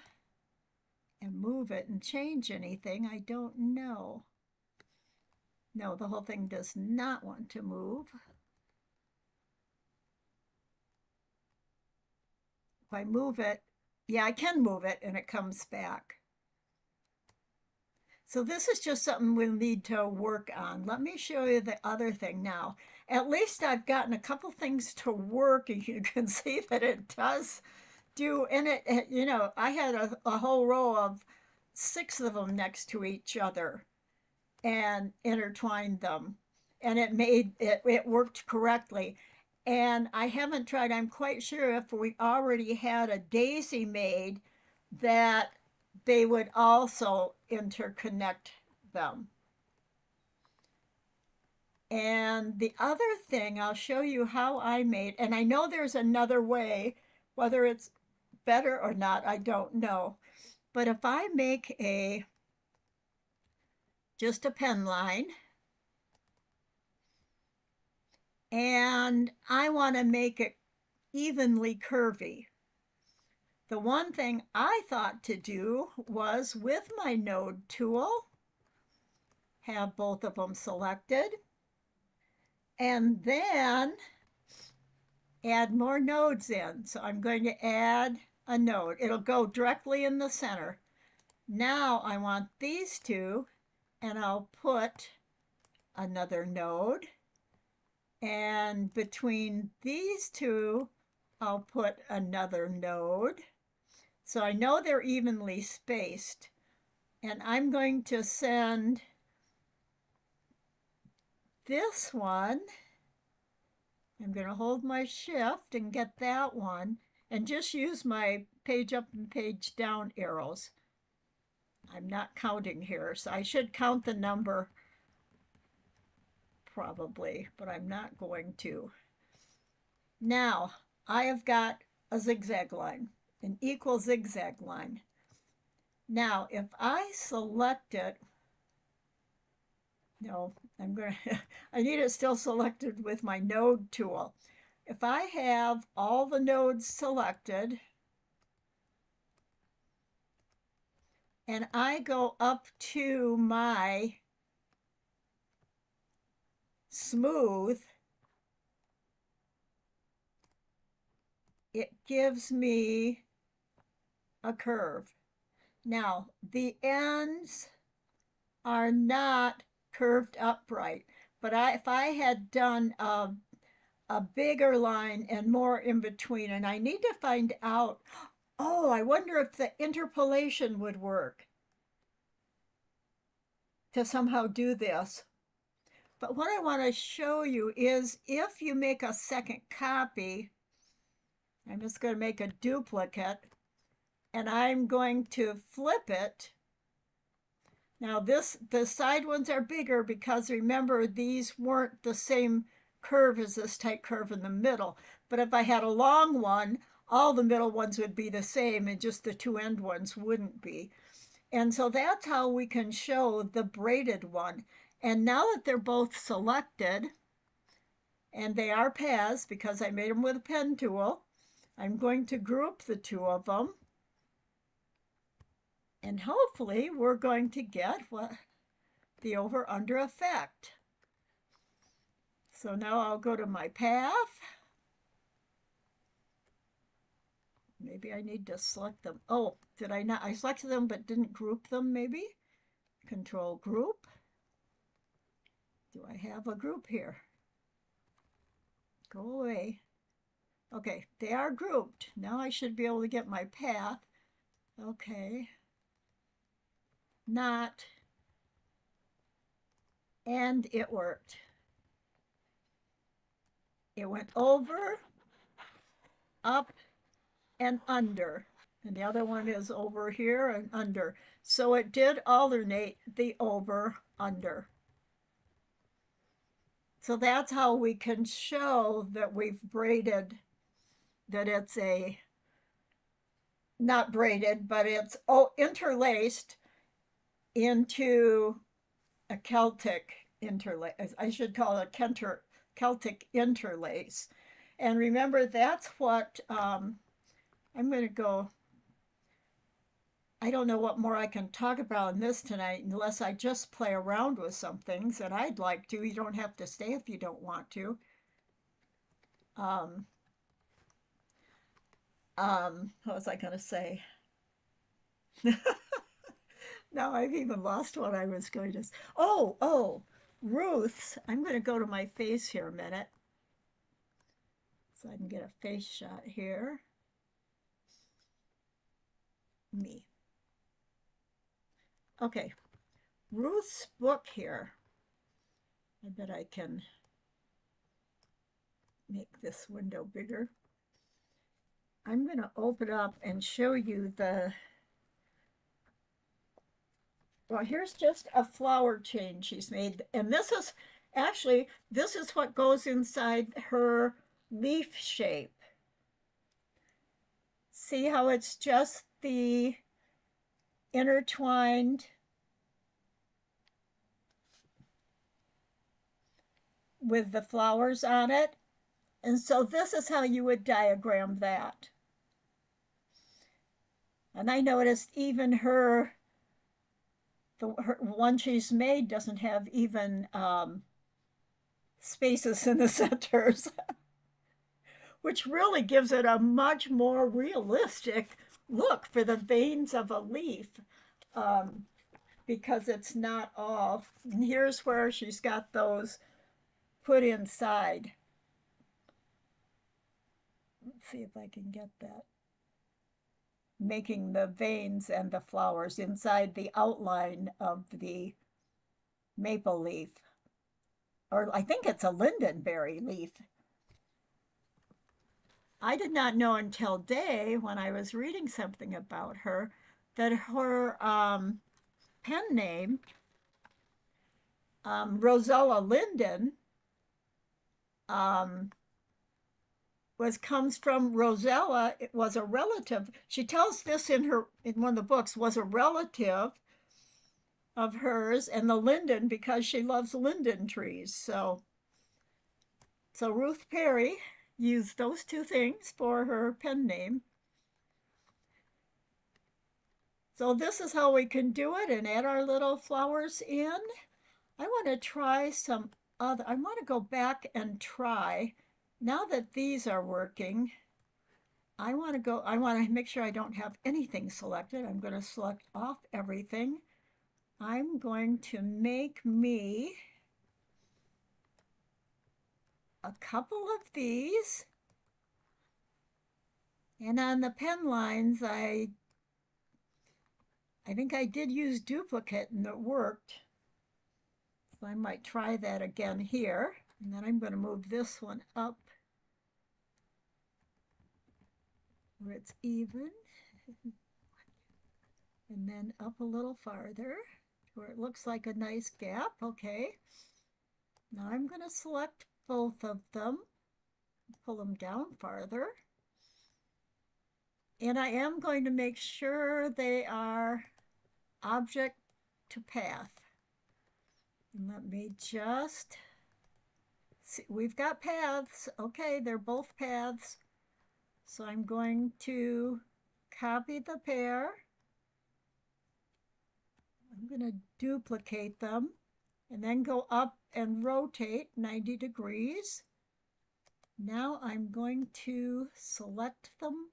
and move it and change anything, I don't know. No, the whole thing does not want to move. If I move it, yeah, I can move it and it comes back. So this is just something we'll need to work on. Let me show you the other thing now. At least I've gotten a couple things to work, and you can see that it does do. And I had a whole row of six of them next to each other and intertwined them, and it worked correctly. And I haven't tried. I'm quite sure if we already had a daisy made that they would also interconnect them. And the other thing, I'll show you how I made, and I know there's another way, whether it's better or not, I don't know. But if I make just a pen line, and I want to make it evenly curvy, the one thing I thought to do was with my node tool, have both of them selected, and then add more nodes in. So I'm going to add a node. It'll go directly in the center. Now I want these two, and I'll put another node. And between these two, I'll put another node. So I know they're evenly spaced. And I'm going to send this one. I'm going to hold my shift and get that one and just use my page up and page down arrows. I'm not counting here, so I should count the number probably, but I'm not going to. Now, I have got a zigzag line, an equal zigzag line. Now, if I select it, no, I need it still selected with my node tool. If I have all the nodes selected, and I go up to my smooth, it gives me a curve. Now, the ends are not curved upright, but if I had done a bigger line and more in between, and I need to find out, oh, I wonder if the interpolation would work to somehow do this. But what I want to show you is if you make a second copy, I'm just going to make a duplicate, and I'm going to flip it. Now the side ones are bigger because remember these weren't the same curve as this tight curve in the middle. But if I had a long one, all the middle ones would be the same and just the two end ones wouldn't be. And so that's how we can show the braided one. And now that they're both selected, and they are paths because I made them with a pen tool, I'm going to group the two of them. And hopefully we're going to get the over-under effect. So now I'll go to my path. Maybe I need to select them. Oh, did I not? I selected them but didn't group them maybe. Control group. Do I have a group here? Go away. Okay, they are grouped. Now I should be able to get my path. Okay. Not. And it worked. It went over, up, and under. And the other one is over here and under. So it did alternate the over, under. So that's how we can show that we've braided, that it's not braided, but it's interlaced into a Celtic interlace. I should call it a Celtic interlace. And remember, that's what I'm going to go. I don't know what more I can talk about in this tonight unless I just play around with some things that I'd like to. You don't have to stay if you don't want to. Um, what was I going to say? Now I've even lost what I was going to. Oh, Ruth's. I'm going to go to my face here a minute so I can get a face shot here. Me. Okay, Ruth's book here. I bet I can make this window bigger. I'm going to open up and show you well, here's just a flower chain she's made. And this is what goes inside her leaf shape. See how it's just the intertwined with the flowers on it. And so this is how you would diagram that. And I noticed even her one she's made doesn't have even spaces in the centers, which really gives it a much more realistic look for the veins of a leaf, um, because it's not all. And here's where she's got those put inside. Let's see if I can get that. Making the veins and the flowers inside the outline of the maple leaf. Or I think it's a lindenberry leaf. I did not know until day when I was reading something about her that her pen name, Rosella Linden, um, comes from Rosella. It was a relative. She tells this in one of the books, was a relative of hers, and the linden because she loves linden trees. So Ruth Perry used those two things for her pen name. So this is how we can do it and add our little flowers in. I want to try some other, I want to go back and try, now that these are working, I want to make sure I don't have anything selected. I'm going to select off everything. I'm going to make me a couple of these. And on the pen lines, I think I did use duplicate and it worked. So I might try that again here. And then I'm going to move this one up where it's even. And then up a little farther where it looks like a nice gap. Okay. Now I'm going to select both of them, pull them down farther. And I am going to make sure they are object to path. And let me just see, we've got paths. Okay, they're both paths. So I'm going to copy the pair. I'm going to duplicate them and then go up and rotate 90 degrees. Now I'm going to select them.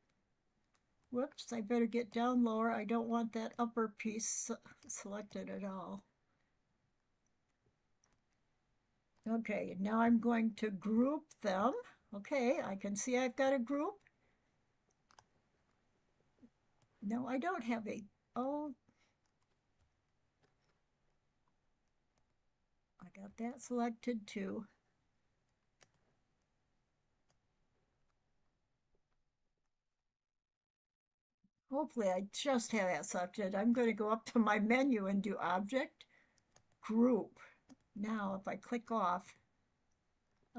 Whoops, I better get down lower. I don't want that upper piece selected at all. Okay, now I'm going to group them. Okay, I can see I've got a group. No, I don't have a, oh, I got that selected too. Hopefully I just have that selected. I'm going to go up to my menu and do Object, Group. Now if I click off,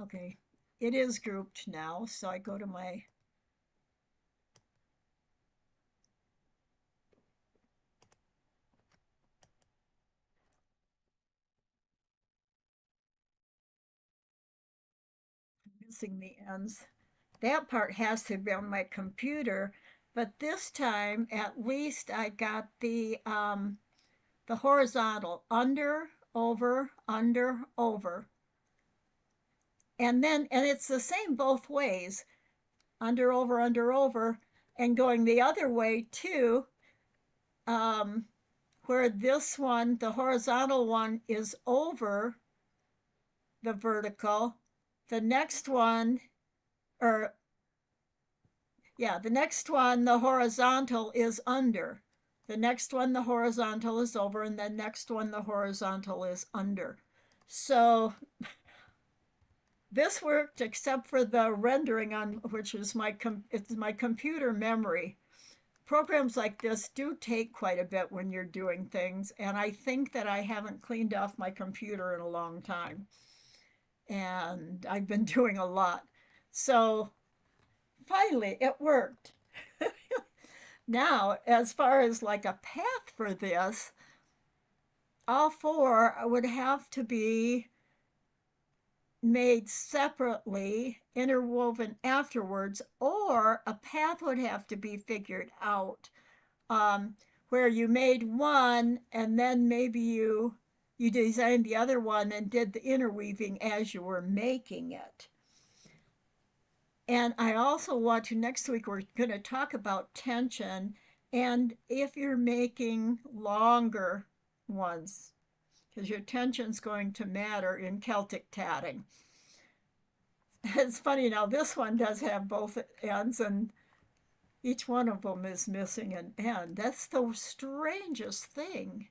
okay, it is grouped now. So I go to my missing the ends. That part has to be on my computer, but this time at least I got the horizontal under, over, under, over. And it's the same both ways, under, over, and going the other way too. where this one, the horizontal one, is over the vertical. The next one, or yeah, the next one, the horizontal is under. The next one, the horizontal is over, and the next one, the horizontal is under. So this worked except for the rendering on which is it's my computer memory. Programs like this do take quite a bit when you're doing things, and I think that I haven't cleaned off my computer in a long time. And I've been doing a lot. So finally, it worked. Now, as far as like a path for this, all four would have to be made separately, interwoven afterwards, or a path would have to be figured out, um, where you made one and then maybe you designed the other one and did the interweaving as you were making it. And I also want to, next week, we're going to talk about tension and if you're making longer ones, because your tension's going to matter in Celtic tatting. It's funny now, this one does have both ends, and each one of them is missing an end. That's the strangest thing.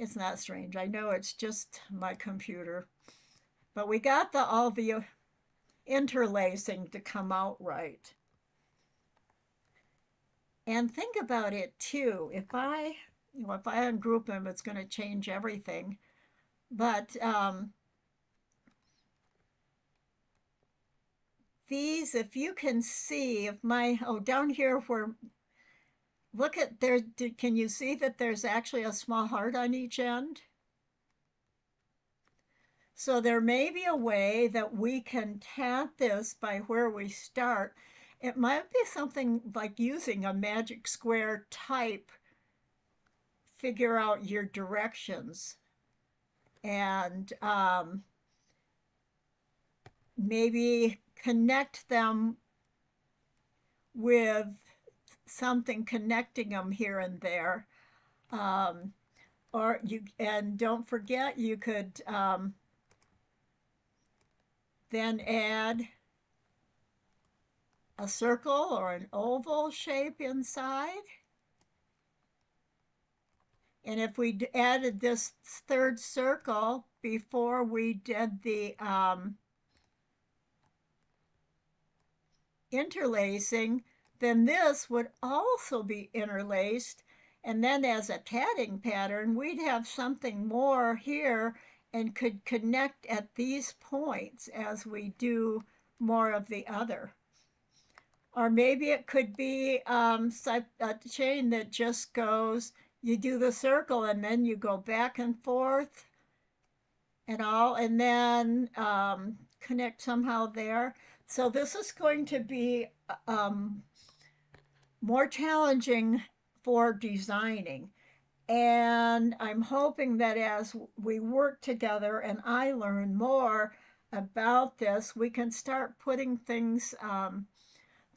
It's not strange. I know it's just my computer. But we got all the interlacing to come out right. And think about it too. If I ungroup them, it's going to change everything. But these, if you can see, if my, oh, down here where, look at there, can you see that there's actually a small heart on each end? So there may be a way that we can tat this by where we start. It might be something like using a magic square type, figure out your directions, and maybe connect them with something connecting them here and there. Um, or you, and don't forget, you could then add a circle or an oval shape inside. And if we added this third circle before we did the interlacing, then this would also be interlaced. And then as a tatting pattern, we'd have something more here and could connect at these points as we do more of the other. Or maybe it could be a chain that just goes, you do the circle and then you go back and forth and all, and then connect somehow there. So this is going to be more challenging for designing. And I'm hoping that as we work together and I learn more about this, we can start putting things,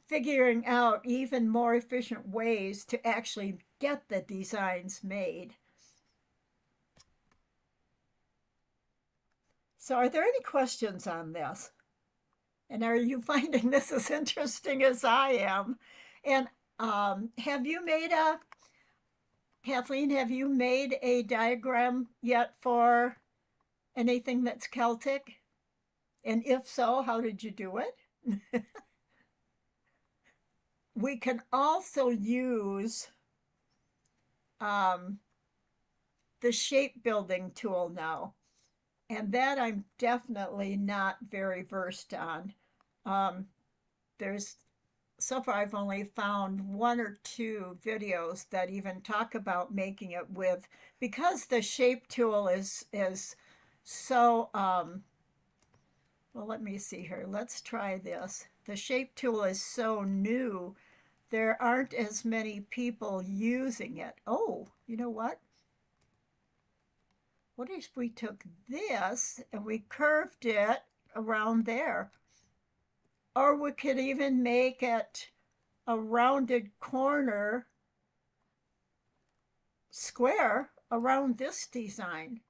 figuring out even more efficient ways to actually get the designs made. So, are there any questions on this? And are you finding this as interesting as I am? And have you made a, Kathleen, have you made a diagram yet for anything that's Celtic? And if so, how did you do it? We can also use um, the shape building tool now. And that I'm definitely not very versed on. Um, there's so far I've only found one or two videos that even talk about making it with, because the shape tool is so well, let me see here. Let's try this. The shape tool is so new. There aren't as many people using it. Oh, you know what? What if we took this and we curved it around there? Or we could even make it a rounded corner square around this design.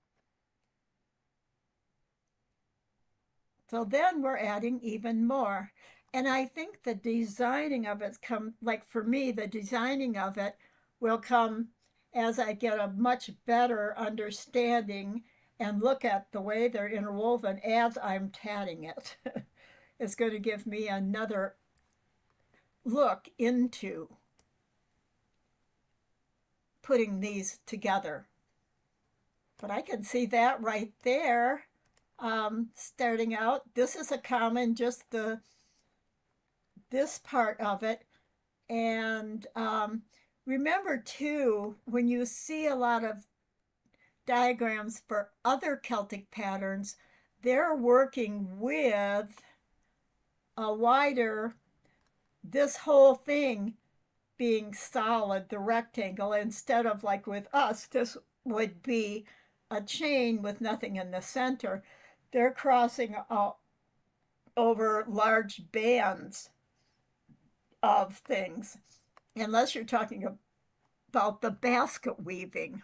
So then we're adding even more. And I think the designing of it come, like for me, the designing of it will come as I get a much better understanding and look at the way they're interwoven as I'm tatting it. It's going to give me another look into putting these together. But I can see that right there. Starting out, this is a common, just this part of it. And remember too, when you see a lot of diagrams for other Celtic patterns, they're working with a wider, this whole thing being solid, the rectangle, instead of like with us, this would be a chain with nothing in the center. They're crossing over large bands of things, unless you're talking about the basket weaving.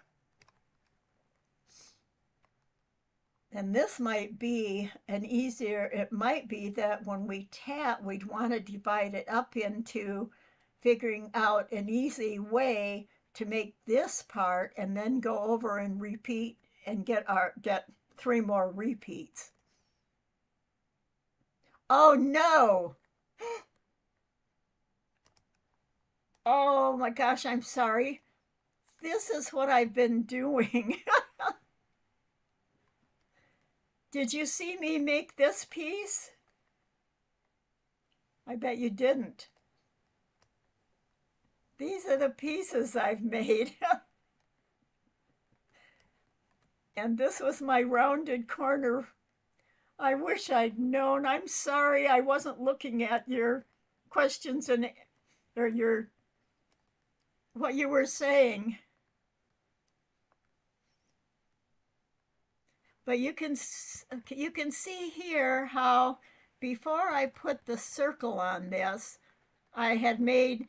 And this might be an easier, it might be that when we tat, we'd want to divide it up into figuring out an easy way to make this part and then go over and repeat and get 3 more repeats. Oh no! Oh my gosh, I'm sorry. This is what I've been doing. Did you see me make this piece? I bet you didn't. These are the pieces I've made. And this was my rounded corner. I wish I'd known. I'm sorry I wasn't looking at your questions and or your what you were saying. But you can see here how before I put the circle on this, I had made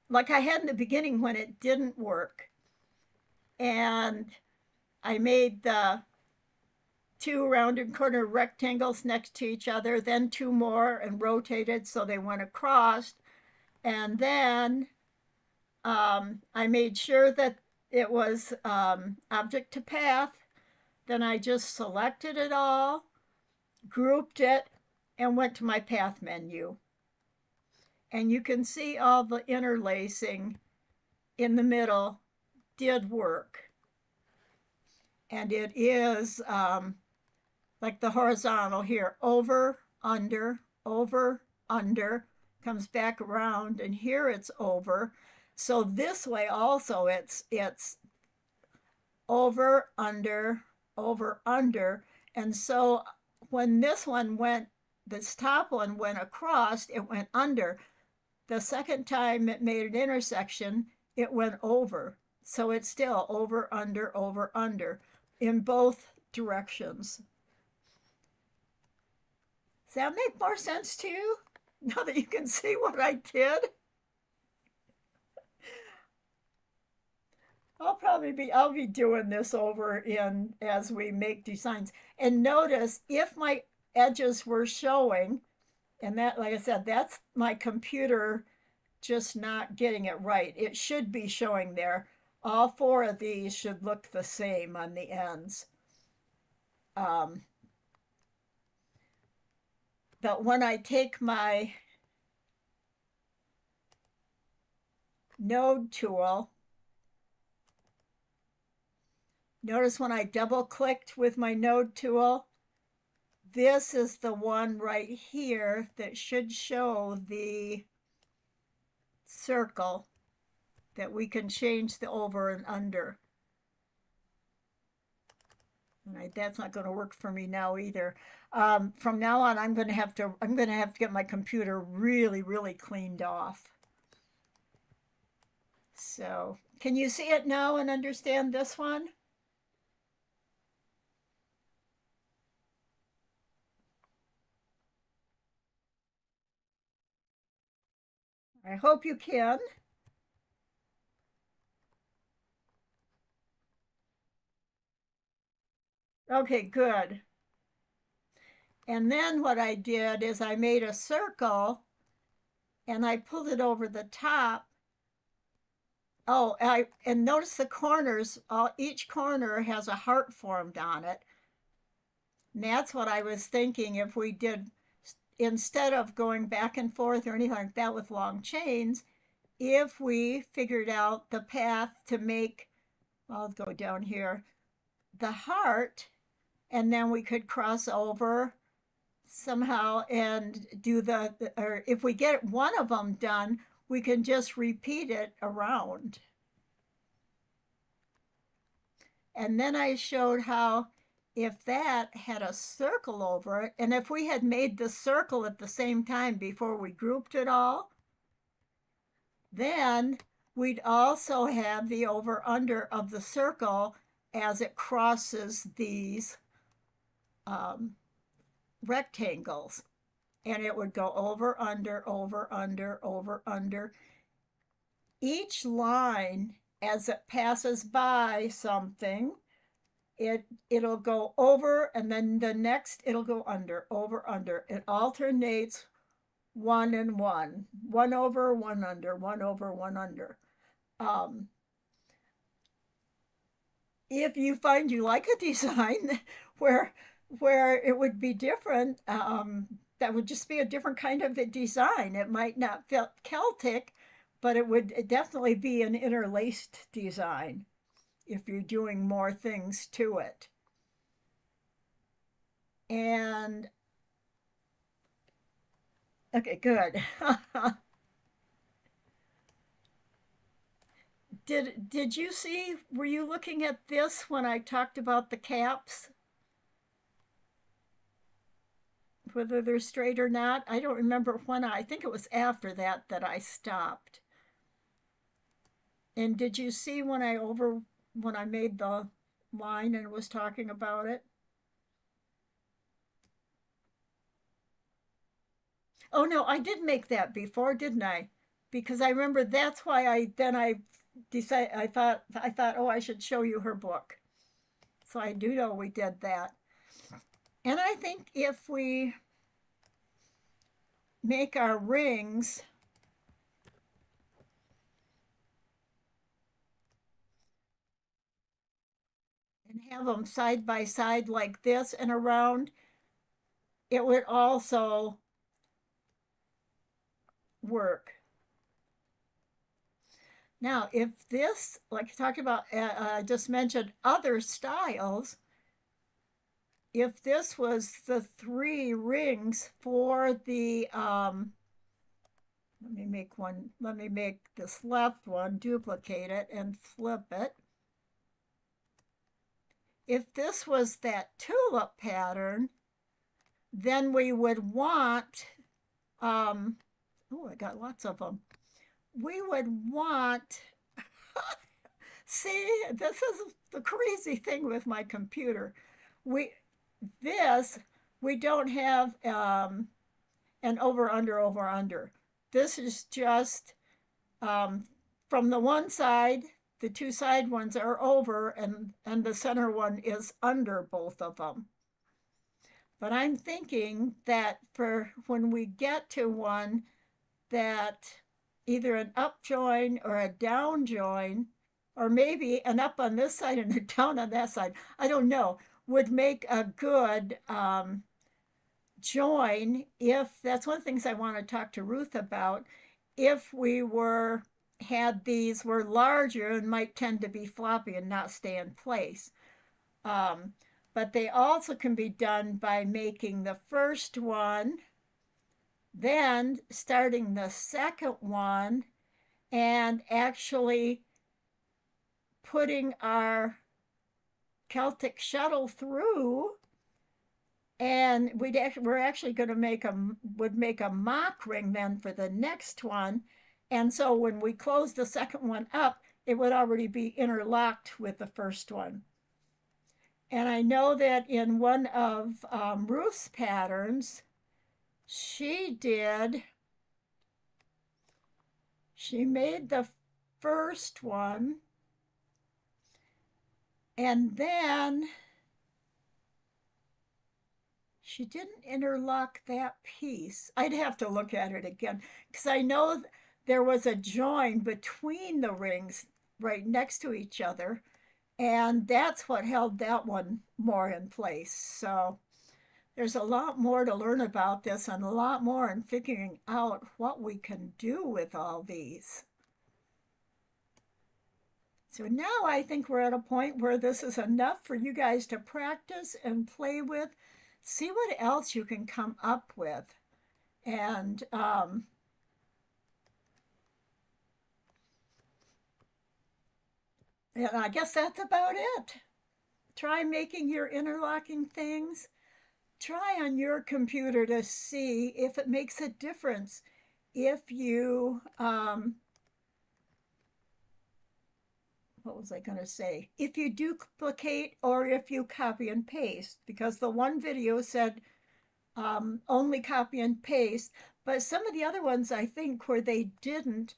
like I had in the beginning when it didn't work. And I made the 2 rounded corner rectangles next to each other, then 2 more and rotated so they went across. And then I made sure that it was object to path. Then I just selected it all, grouped it, and went to my path menu. And you can see all the interlacing in the middle did work. And it is like the horizontal here, over, under, comes back around, and here it's over. So this way also it's over, under, over, under. And so when this one went, this top one went across, it went under. The second time it made an intersection, it went over. So it's still over, under in both directions. Does that make more sense to you? Now that you can see what I did? I'll be doing this over in as we make designs. And notice if my edges were showing, and that, like I said, that's my computer just not getting it right. It should be showing there. All 4 of these should look the same on the ends. But when I take my node tool, notice when I double clicked with my node tool, this is the one right here that should show the circle that we can change the over and under. And that's not going to work for me now either. From now on, I'm going to have to get my computer really, really cleaned off. So, can you see it now and understand this one? I hope you can. Okay, good. And then what I did is I made a circle and I pulled it over the top. Oh, and notice the corners, each corner has a heart formed on it. And that's what I was thinking if we did, instead of going back and forth or anything like that with long chains, if we figured out the path to make, I'll go down here, the heart, and then we could cross over somehow and do or if we get one of them done, we can just repeat it around. And then I showed how if that had a circle over it, and if we had made the circle at the same time before we grouped it all, then we'd also have the over under of the circle as it crosses these um, rectangles. And it would go over, under, over, under, over, under. Each line, as it passes by something, it'll go over, and then the next it'll go under, over, under. It alternates one and one over, one under, one over, one under. Um, if you find you like a design where it would be different, that would just be a different kind of a design. It might not fit Celtic, but it would definitely be an interlaced design if you're doing more things to it. And okay, good. Did you see, were you looking at this when I talked about the caps, whether they're straight or not? I don't remember when, I think it was after that that I stopped. And did you see when I made the line and was talking about it? Oh no, I did make that before, didn't I? Because I remember that's why I decided, I thought, oh, I should show you her book. So I do know we did that. And I think if we make our rings and have them side by side like this and around, it would also work. Now, if this, like you talked about, I just mentioned other styles, if this was the three rings for the, let me make this left one, duplicate it and flip it. If this was that tulip pattern, then we would want, oh, I got lots of them. We would want, see, this is the crazy thing with my computer. We, this, we don't have an over, under, over, under. This is just from the one side, the two side ones are over, and the center one is under both of them. But I'm thinking that for when we get to one that either an up join or a down join, or maybe an up on this side and a down on that side, I don't know, would make a good join. If that's one of the things I want to talk to Ruth about, if we had these were larger and might tend to be floppy and not stay in place. Um, but they also can be done by making the first one, then starting the second one, and actually putting our Celtic shuttle through. And we're actually going to make a mock ring then for the next one. And so when we close the second one up, it would already be interlocked with the first one. And I know that in one of Ruth's patterns, she did She made the first one, and then she didn't interlock that piece. I'd have to look at it again because I know there was a join between the rings right next to each other, and that's what held that one more in place. So there's a lot more to learn about this and a lot more in figuring out what we can do with all these. So now I think we're at a point where this is enough for you guys to practice and play with. See what else you can come up with. And and I guess that's about it. Try making your interlocking things. Try on your computer to see if it makes a difference. If you, what was I going to say? If you duplicate or if you copy and paste, because the one video said only copy and paste, but some of the other ones I think where they didn't,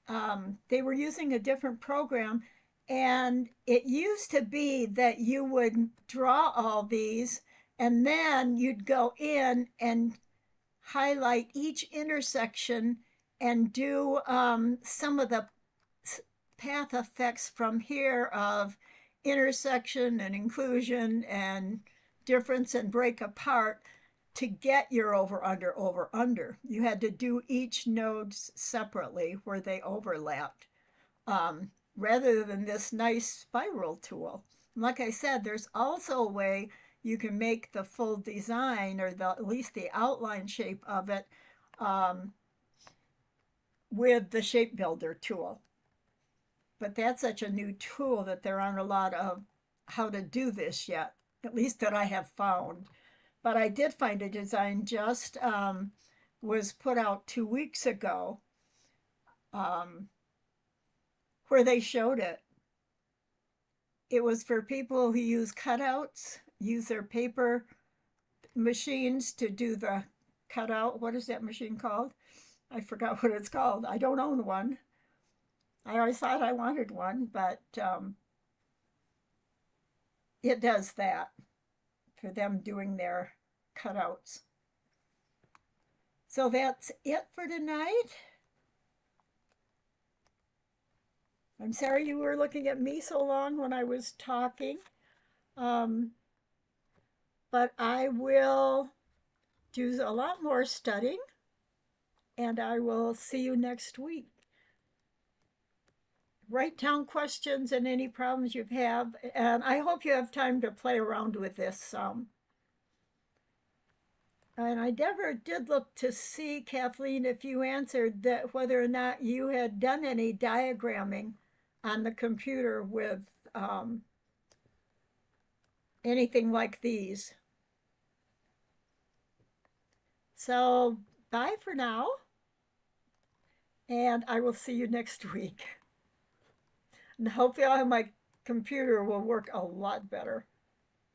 they were using a different program. And it used to be that you would draw all these and then you'd go in and highlight each intersection and do some of the path effects from here of intersection and inclusion and difference and break apart to get your over under. You had to do each node separately where they overlapped, rather than this nice spiral tool. And like I said, there's also a way you can make the full design or at least the outline shape of it, um, with the shape builder tool. But that's such a new tool that there aren't a lot of how to do this yet, at least that I have found. But I did find a design just was put out 2 weeks ago, um, where they showed it. It was for people who use cutouts, use their paper machines to do the cutout. What is that machine called? I forgot what it's called. I don't own one. I always thought I wanted one, but it does that for them doing their cutouts. So that's it for tonight. I'm sorry you were looking at me so long when I was talking, um, but I will do a lot more studying and I will see you next week. Write down questions and any problems you have, and I hope you have time to play around with this some. And I never did look to see, Kathleen, if you answered that whether or not you had done any diagramming on the computer with anything like these. So bye for now, and I will see you next week. And hopefully my computer will work a lot better.